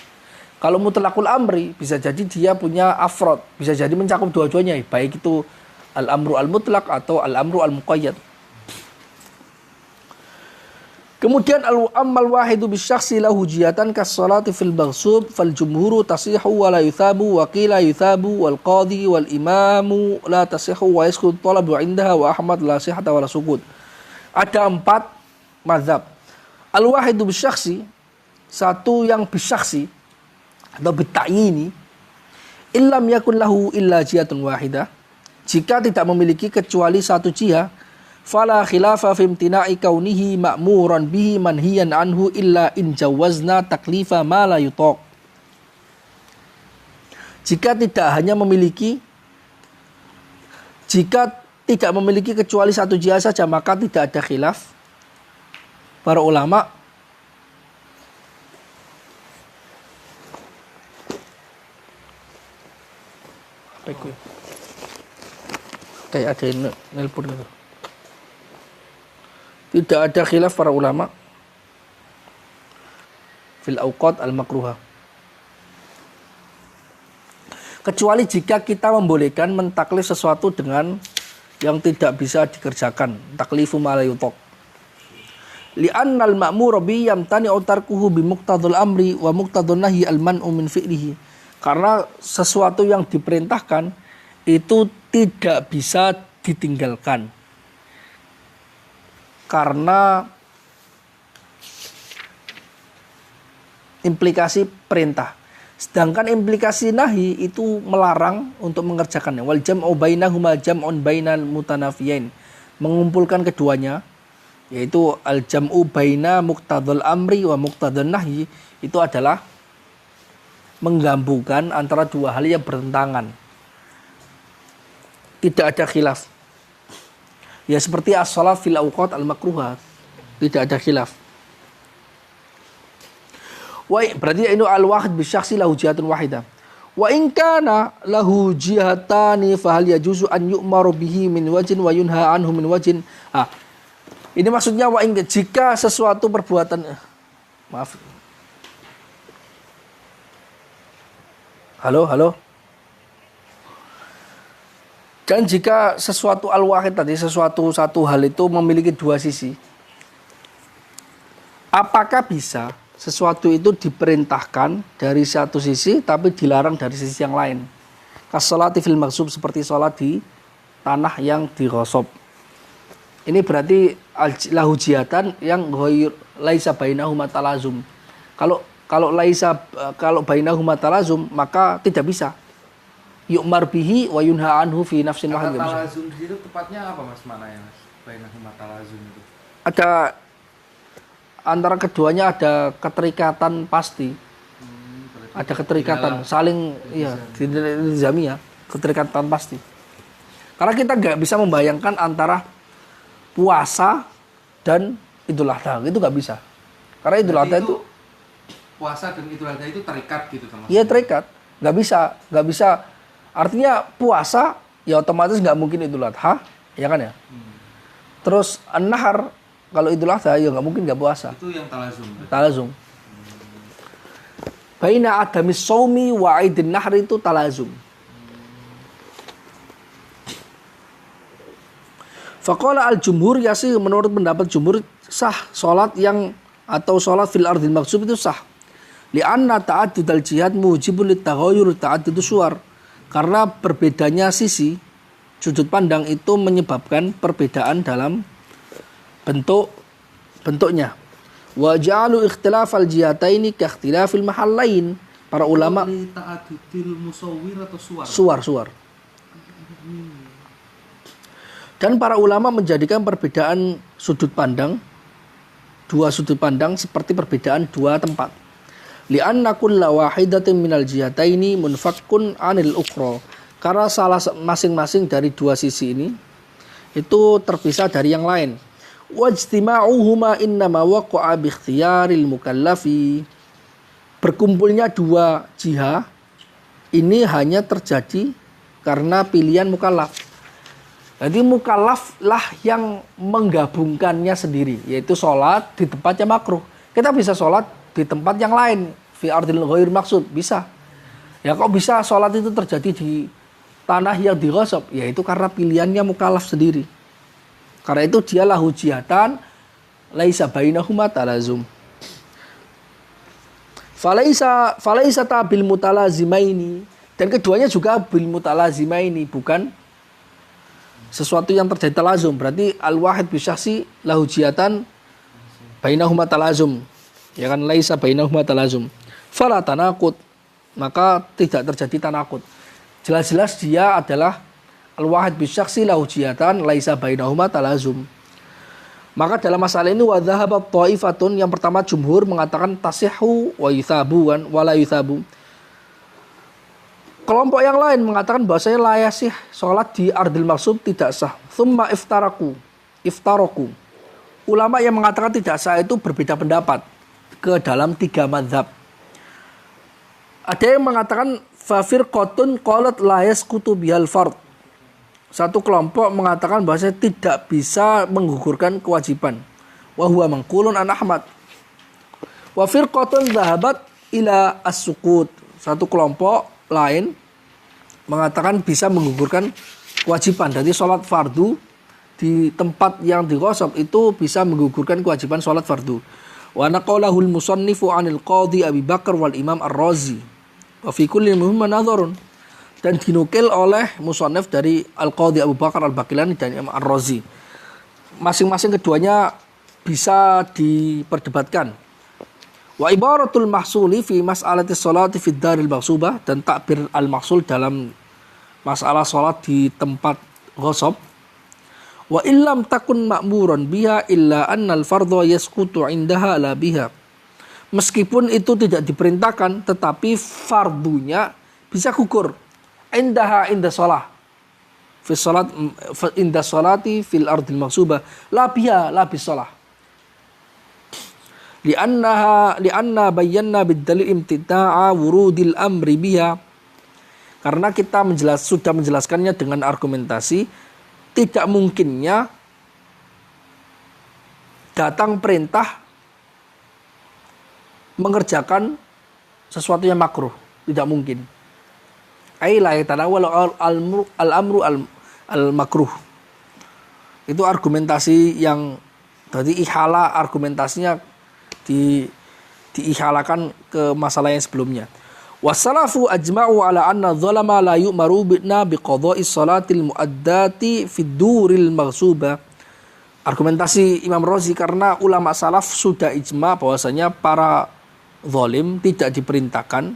Kalau mutlaqul amri bisa jadi dia punya afrod, bisa jadi mencakup dua-duanya, baik itu al-amru al-mutlaq atau al-amru al-muqayyad. Kemudian al-ammal wahidu bisyakhsi lahu jihatan kas-salati fil maghsub fal jumhuru tasihu wa la yuthabu wa qila yuthabu wal qadhi wal imamu la tasihu wa yasqut talabu indaha wa Ahmad la sihhata wa la sukut. Ada 4 mazhab. Al-wahidu bisyakhsi, satu yang bisyakhsi atau bitayini, illam yakun lahu illa jihatun wahidah, jika tidak memiliki kecuali satu jihah, fala khilafa fi imtina'i kaunihi ma'muran bihi manhiyan anhu illa in jawazna taklifa ma la yutaq. Jika tidak hanya memiliki Jika tidak memiliki kecuali satu jihad saja, maka tidak ada khilaf para ulama kayak ada yang nelpon gitu. Tidak ada khilaf para ulama fil awqat al makruha, kecuali jika kita membolehkan mentaklif sesuatu dengan yang tidak bisa dikerjakan, taklifu ma la yuthaq. Li'annal ma'mur bi yamtani'u tarkuhu bi muqtadul amri wa muqtadun nahyi al man'u min fi'lihi. Karena sesuatu yang diperintahkan itu tidak bisa ditinggalkan. Karena implikasi perintah. Sedangkan implikasi nahi itu melarang untuk mengerjakannya. Wal jam'u bainahuma jam'un bainal mutanafiyain. Mengumpulkan keduanya, yaitu al jam'u baina muqtadul amri wa muqtadun nahyi, itu adalah menggabungkan antara dua hal yang bertentangan. Tidak ada khilaf. Ya seperti as-shalat fil awqat al-makruhat. Tidak ada khilaf. Berarti ini al-wahid bisyakhsi lahu jihatun wahidah. Wa in kana lahu jihatani fahal yajuzu an yu'maru bihi min wajhin wa yunha anhu min wajhin. Ini maksudnya jika sesuatu perbuatan maaf. Halo. Dan jika sesuatu al-wahid tadi, satu hal itu memiliki dua sisi, apakah bisa sesuatu itu diperintahkan dari satu sisi tapi dilarang dari sisi yang lain? Kas-sholati fil maghsub, seperti sholat di tanah yang dighasab. Ini berarti lahu jihatan yang laisa bainahuma talazum. Kalau bainahuma talazum, maka tidak bisa. Yu'mar bihi wa yunha anhu fi nafsin wahid. Talazum di situ tepatnya apa Mas, mananya Mas? Bainahuma talazum itu. Ada antara keduanya ada keterikatan pasti. Ada keterikatan saling ilzami ya, keterikatan pasti. Karena kita nggak bisa membayangkan antara puasa dan Idul Adha, itu nggak bisa. Karena Idul Adha itu puasa dan Idul Adha itu terikat gitu sama. Iya terikat, nggak bisa. Artinya puasa ya otomatis nggak mungkin Idul Adha, ya kan ya. Terus an-nahar kalau Idul Adha ya nggak mungkin nggak puasa. Itu yang talazum. Talazum. Baina adamis shaumi wa aidin nahr itu talazum. Faqala al-jumhur yasih, menurut pendapat jumhur sah salat yang atau salat fil ardil maghsub itu sah. Li'anna ta'addud al-jihad mujibun litaghayyur ta'addud suwar. Karena berbedanya sisi sudut pandang itu menyebabkan perbedaan dalam bentuknya. Wa ja'alu ikhtilaf al-jihataini ka ikhtilafil mahallain. Para ulama ta'addudil musawwir atau suwar. Dan para ulama menjadikan perbedaan dua sudut pandang seperti perbedaan dua tempat. Li'anna kulla wahidatin minal jihataini munfakkun 'anil ukhra. Karena salah masing-masing dari dua sisi ini itu terpisah dari yang lain. Wajtima'uhuma innama waqa'a bi ikhtiyaril mukallafi. Berkumpulnya dua jihad ini hanya terjadi karena pilihan mukallaf. Jadi mukallaf lah yang menggabungkannya sendiri, yaitu sholat di tempat yang makruh. Kita bisa sholat di tempat yang lain, fi ardil ghair maksud, bisa. Ya kok bisa sholat itu terjadi di tanah yang dighasab? Ya itu karena pilihannya mukallaf sendiri. Karena itu dia lahu jihatan laisa bainahuma talazum. Falaisa tabil mutalazimaini, dan keduanya juga bil mutalazimaini, bukan sesuatu yang terjadi talazum. Berarti al-wahid bisyakhsi lahu jihatan bainahuma talazum. Ya kan, laisa bainahuma talazum. Fala tanaqud, maka tidak terjadi tanaqud. Jelas-jelas dia adalah al-wahid bisyakhsi lahu jihatan laisa bainahuma talazum. Maka dalam masalah ini wa dhahabat thaifatun, yang pertama jumhur mengatakan tasihhu wa yuthabu wa la yuthabu. Kelompok yang lain mengatakan bahwasanya layasih sholat di ardil maksub tidak sah. Thumma iftaraku. Ulama yang mengatakan tidak sah itu berbeda pendapat ke dalam 3 mazhab. Ada yang mengatakan fafir qotun qalat la yasqutu bihal fard. Satu kelompok mengatakan bahwasanya tidak bisa menggugurkan kewajiban. Wa huwa manqulun an Ahmad. Wa firqatun dhahabat ila as-suqut. Satu kelompok lain mengatakan bisa menggugurkan kewajiban. Jadi sholat fardu di tempat yang digosok itu bisa menggugurkan kewajiban sholat fardu. Wa naqalahul musannifu anil qadhi Abi Bakar wal Imam Ar-Razi. Wa fi kulli minhum nadharun. Dan dinukil oleh musannif dari Al-Qadhi Abu Bakar Al-Baqilani dan Imam Ar-Razi. Masing-masing keduanya bisa diperdebatkan. Wa ibaratul mahsuli fi mas'alati sholati fid daril maghsubah, dan takbir al-mahsul dalam masalah sholat di tempat ghasab. Wa illam takun ma'muran biha illa annal fardha yasqutu indaha la biha. Meskipun itu tidak diperintahkan, tetapi fardunya bisa gugur. Indaha inda sholah. Fi sholat inda sholati fil ardil maghsubah la biha la bis sholah. Lianna bayyana bid-dalil imtita'a wurudil amri biha. Karena kita sudah menjelaskannya dengan argumentasi tidak mungkinnya datang perintah mengerjakan sesuatu yang makruh, tidak mungkin. Ai la yatanawwal al-amru al-makruh. Itu argumentasi yang tadi ihala argumentasinya diihalakan ke masalah yang sebelumnya. Wasalafu ajma'u ala anna dzalama la yu'maru bina biqadha'i salatil muaddati fid duril maghsuba. Argumentasi Imam Razi karena ulama salaf sudah ijma bahwasanya para zalim tidak diperintahkan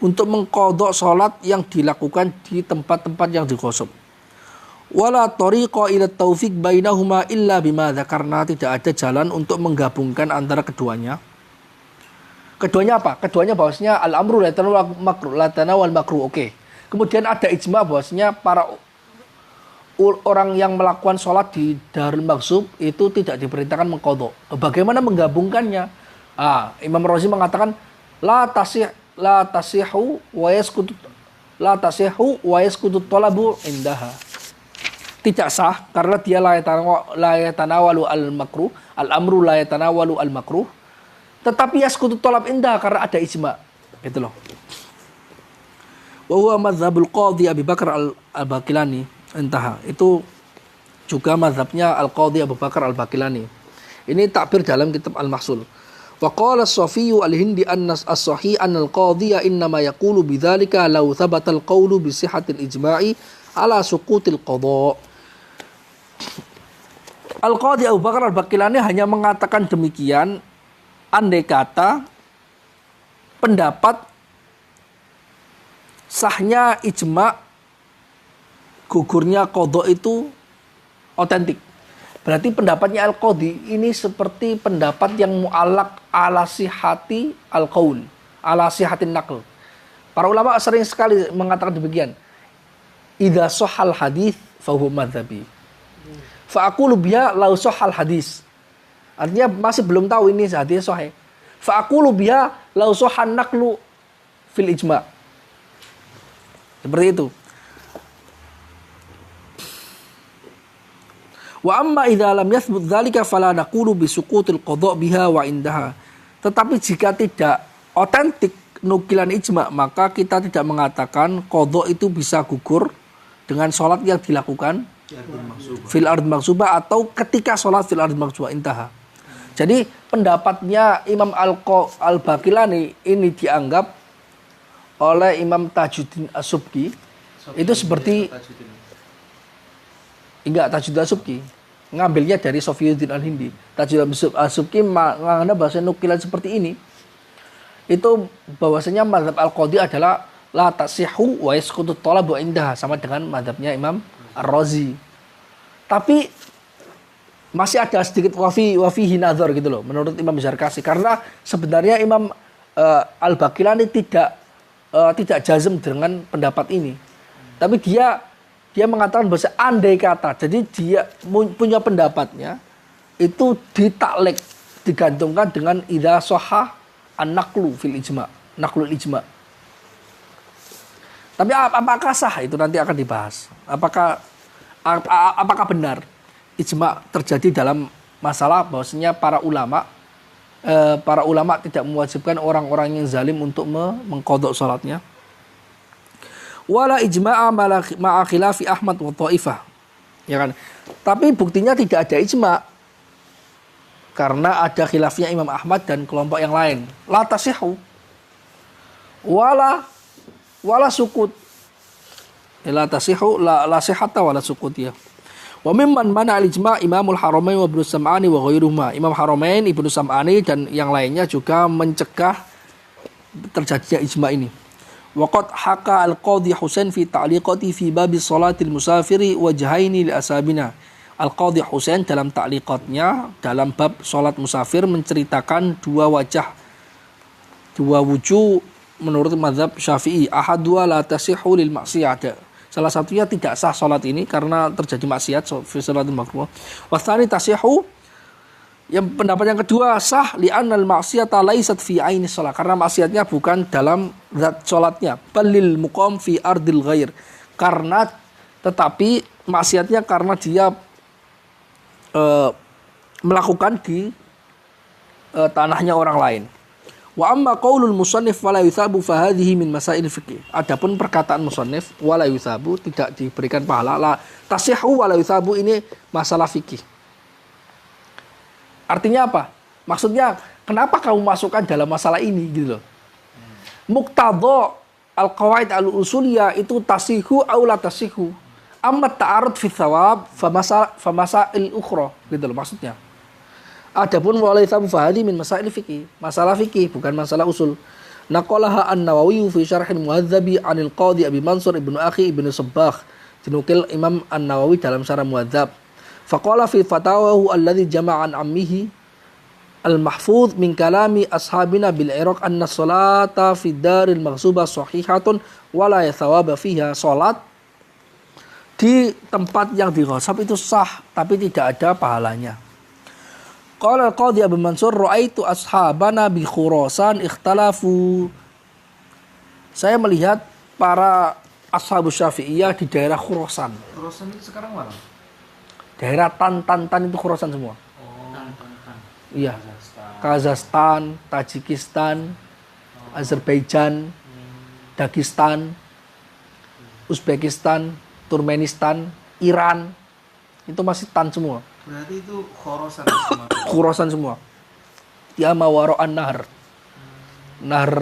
untuk mengqadha salat yang dilakukan di tempat-tempat yang digosok. Wala tariqa ila taufiq bainahuma illa bima dzakarna, tidak ada jalan untuk menggabungkan antara keduanya. Keduanya apa? Keduanya bahwasanya al-amru la tanawal makruh. Oke. Kemudian ada ijma bahwasanya para orang yang melakukan sholat di darul maghsub itu tidak diperintahkan mengqadha. Bagaimana menggabungkannya? Imam Razi mengatakan la tasihu wa yasqutu talabu indaha. Tidak sah karena dia la yatanawalu al-makruh, al-amru la yatanawalu al-makruh. Tetapi yasqutu talab indah karena ada ijma. Gitu loh. Wa huwa madzhabul qadhi Abi Bakar al-Baqilani. Intaha. Itu juga mazhabnya al-Qadhi Abu Bakar al-Baqilani. Ini takbir dalam kitab Al-Mahsul. Wa qala as-Safiyyu al-Hindi anna as-sahih anna al-qadhiya innama yaqulu bidzalika law thabata al-qawlu bi sihhatil ijma'i ala suqutil qadha. Al-Qadhi Abu Bakar al-Baqilani hanya mengatakan demikian andai kata pendapat sahnya ijma gugurnya qadha itu otentik. Berarti pendapatnya Al-Qadhi ini seperti pendapat yang mu'allaq ala sihhati al-qaul, ala sihhatin naql. Para ulama sering sekali mengatakan demikian. Idza shahhal hadits fa huwa madzhabi. Fa aqulu biha law shahhal hadits. Artinya masih belum tahu ini hadis sahih. Fa aqulu biha law shahhan naqlu fil ijma'. Seperti itu. Wa amma idza lam yathbut dzalika fala naqulu bi suqutil qadha' biha wa indaha. Tetapi jika tidak otentik nukilan ijma', maka kita tidak mengatakan qadha' itu bisa gugur dengan salat yang dilakukan fil ard maghsubah atau ketika salat fil ard maghsubah intaha. Jadi pendapatnya Imam Al-Baqilani ini dianggap oleh Imam Tajuddin As-Subki itu seperti Tajuddin As-Subki ngambilnya dari Safiyuddin Al-Hindi. Tajuddin As-Subki menganggap bahasa nukilan seperti ini itu bahwasanya mazhab Al-Qadhi adalah la tasihu wa yasqutu talabu indaha, sama dengan mazhabnya Imam Ar-Razi. Tapi masih ada sedikit wafihi nazar gitu loh menurut Imam Zarkasi, karena sebenarnya Imam Al-Baqilani tidak tidak jazm dengan pendapat ini. Tapi dia mengatakan bahwa andai kata, jadi dia punya pendapatnya itu ditaklek, digantungkan dengan idza shahha an-naqlu fil ijma, naqlul ijma. Tapi apakah sah itu nanti akan dibahas. Apakah benar ijma terjadi dalam masalah bahwasanya para ulama tidak mewajibkan orang-orang yang zalim untuk mengqadha salatnya. Wala ijma'a ma'a khilafi Ahmad wa Thaifah. Ya kan? Tapi buktinya tidak ada ijma. Karena ada khilafnya Imam Ahmad dan kelompok yang lain. La tasihhu. Wala sukut. La tasihhu la sihhata wala sukut ya. Wa mimman mana al-ijma' Imamul Haramain wa Ibnu Sam'ani wa ghairuhuma. Imam Haramain, Ibnu Sam'ani dan yang lainnya juga mencegah terjadinya ijma' ini. Wa qad haka al-Qadhi Husain fi ta'liqati fi bab salatil musafiri wajhaini li ashabina. Al-Qadhi Husain dalam ta'liqatnya dalam bab salat musafir menceritakan dua wujuh menurut mazhab Syafi'i. Ahadwa la tasihhu lil maksiyah. Salah satunya tidak sah salat ini karena terjadi maksiat fi salatul makruh. Wasani tasihhu, yang pendapat yang kedua sah li'annal maksiyata laisat fi aini shalah, karena maksiatnya bukan dalam zat salatnya, balil muqam fi ardil ghair, karena tetapi maksiatnya karena dia melakukan di tanahnya orang lain. Wa amma qaulul musannif wala yuthabu fa hadhihi min masail fiqih. Adapun perkataan musannif wala yuthabu, tidak diberikan pahala, la tasihhu wala yuthabu, ini masalah fikih. Artinya apa? Maksudnya kenapa kamu masukkan dalam masalah ini gitu loh. Muqtadha al-qawaid al-usuliyah itu tasihhu aw la tasihhu. Amma ta'arud fi thawab fa masail ukhra gitu loh maksudnya. Adapun wala yuthabu fa hadhihi min masail fiqih, masalah fikih bukan masalah usul. Naqalaha an-Nawawi fi syarh al-Muhadzabi 'anil Qadhi Abi Mansur ibnu Akhi ibnu Sabbagh. Dinukil Imam An-Nawawi dalam syarah Muhadzab. Faqala fi fatawahu alladhi jama'an ammihi al-mahfuz min kalami ashabina bil Iraq anna salata fi daril maghsubah sahihatun wala thawaba fiha. Salat di tempat yang dighasab itu sah tapi tidak ada pahalanya. Qala al-Qadhi Abu Mansur ra'aitu ashabana bi Khurasan ikhtalafu. Saya melihat para ashabus Syafi'iyah di daerah Khurasan. Khurasan itu sekarang mana? Daerah Tan itu Khurasan semua. Iya. Kazakhstan, Tajikistan, Azerbaijan, Dagestan, Uzbekistan, Turkmenistan, Iran. Itu masih Tan semua. Berarti itu Khurasan semua. Khurasan semua. Dia mawaro'an nahar. Nahar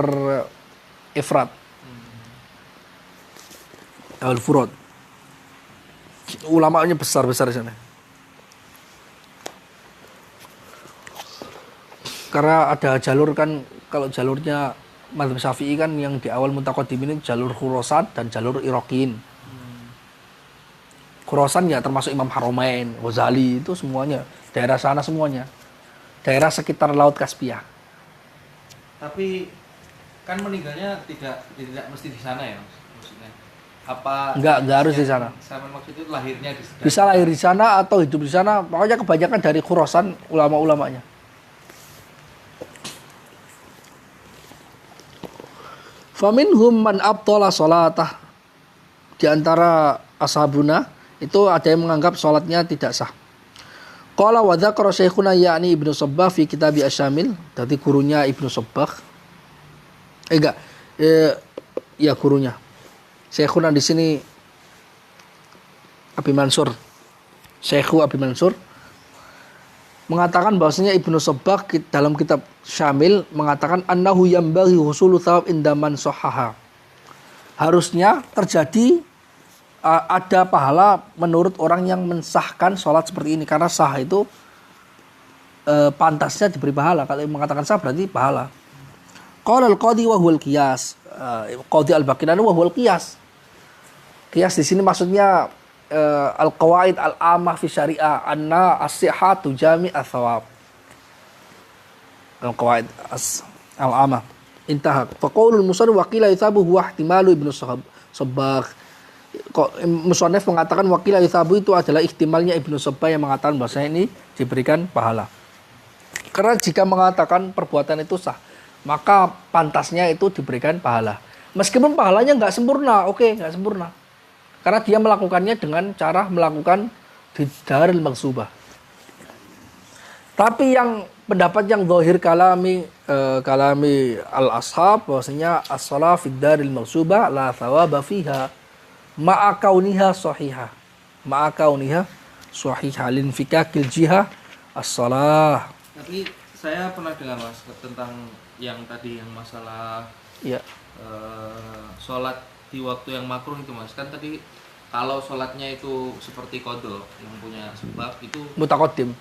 Efrat. Al-Furat. Ulamanya besar-besar di sana. Karena ada jalur kan, kalau jalurnya mazhab Syafi'i kan yang di awal mutaqaddimin jalur Khurasan dan jalur Iraqiyin. Khurasan ya termasuk Imam Haramain, Ghazali, itu semuanya daerah sana semuanya. Daerah sekitar Laut Kaspia. Tapi kan meninggalnya tidak mesti di sana ya maksudnya. Apa Enggak harus di sana. Sama maksud itu lahirnya di sana. Bisa lahir di sana atau hidup di sana, pokoknya kebanyakan dari Khurasan ulama-ulamanya. Faminhum man abtala salatah. Di antara ashabuna itu ada yang menganggap salatnya tidak sah. Qala wa dzakara syekhuna yakni Ibnu Sabbagh fi kitab Asy-Syamil, dari gurunya Ibnu Sabbagh. Ya gurunya. Syekhuna di sini Abi Mansur. Syekhu Abi Mansur mengatakan bahwasanya Ibnu Sabbagh dalam kitab Syamil mengatakan annahu yambaghi husulu thawab inda man sahhaha. Harusnya terjadi ada pahala menurut orang yang mensahkan sholat seperti ini, karena sah itu pantasnya diberi pahala. Kalau mengatakan sah berarti pahala. Qala al-Qadhi wa huwal qiyas. Qadhi al-Baqilani wa huwal qiyas. Qiyas di sini maksudnya al-qawaid al-amah fi syariah anna as-sihhatu jami' ats-thawab. Al-qawaid al-amah Intahak. Faqaulul musannif wa qila yuthabu huwa ihtimalu Ibnu Sabbagh. Kok musannif mengatakan wa qila yuthabu itu adalah ihtimalnya Ibnu Sabbagh yang mengatakan bahwa ini diberikan pahala. Karena jika mengatakan perbuatan itu sah, maka pantasnya itu diberikan pahala. Meskipun pahalanya nggak sempurna, nggak sempurna. Karena dia melakukannya dengan cara melakukan di daril maghsubah. Tapi yang pendapat yang zahir kalami al-ashab bahwasanya as-shalah fi daril maghsubah la thawaba fiha ma'a kauniha sahihah. Ma'a kauniha sahihah lin fikakil jihah as-shalah. Tapi saya pernah dengar Mas tentang yang tadi yang masalah Ya. sholat di waktu yang makruh itu Mas. Kan tadi kalau sholatnya itu seperti qadha yang punya sebab itu Mutaqaddim.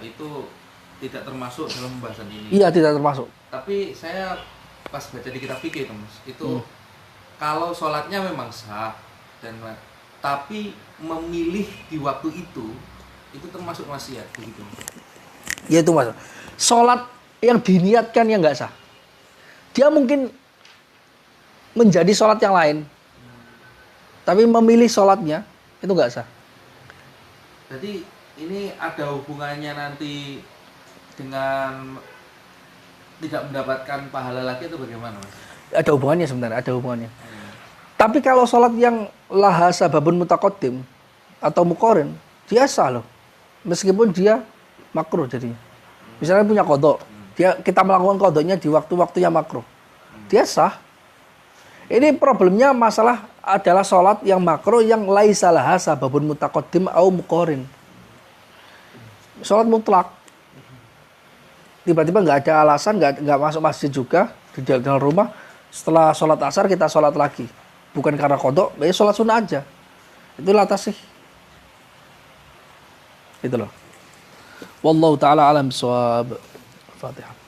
itu tidak termasuk dalam pembahasan ini. Iya, tidak termasuk. Tapi saya pas baca di kitab fikih itu Mas, itu kalau sholatnya memang sah dan tapi memilih di waktu itu termasuk maksiat begitu. Ya itu Mas. Sholat yang diniatkan yang nggak sah. Dia mungkin menjadi sholat yang lain. Tapi memilih sholatnya itu nggak sah. Jadi ini ada hubungannya nanti dengan tidak mendapatkan pahala lagi atau bagaimana Mas? Ada hubungannya sebenarnya, ada hubungannya. Tapi kalau sholat yang laha sababun mutaqaddim atau muqarin, dia sah loh. Meskipun dia makruh jadinya. Misalnya punya qadha, kita melakukan qadhanya di waktu-waktu yang makruh. Dia sah. Ini problemnya masalah adalah sholat yang makruh yang laisa laha sababun mutaqaddim au muqarin. Sholat mutlak. Tiba-tiba nggak ada alasan, nggak masuk masjid juga di dalam rumah. Setelah sholat asar kita sholat lagi, bukan karena qadha, ya sholat sunnah aja. Itulah tasih. Itu loh. Wallahu taala alam bisawab. Fatihah.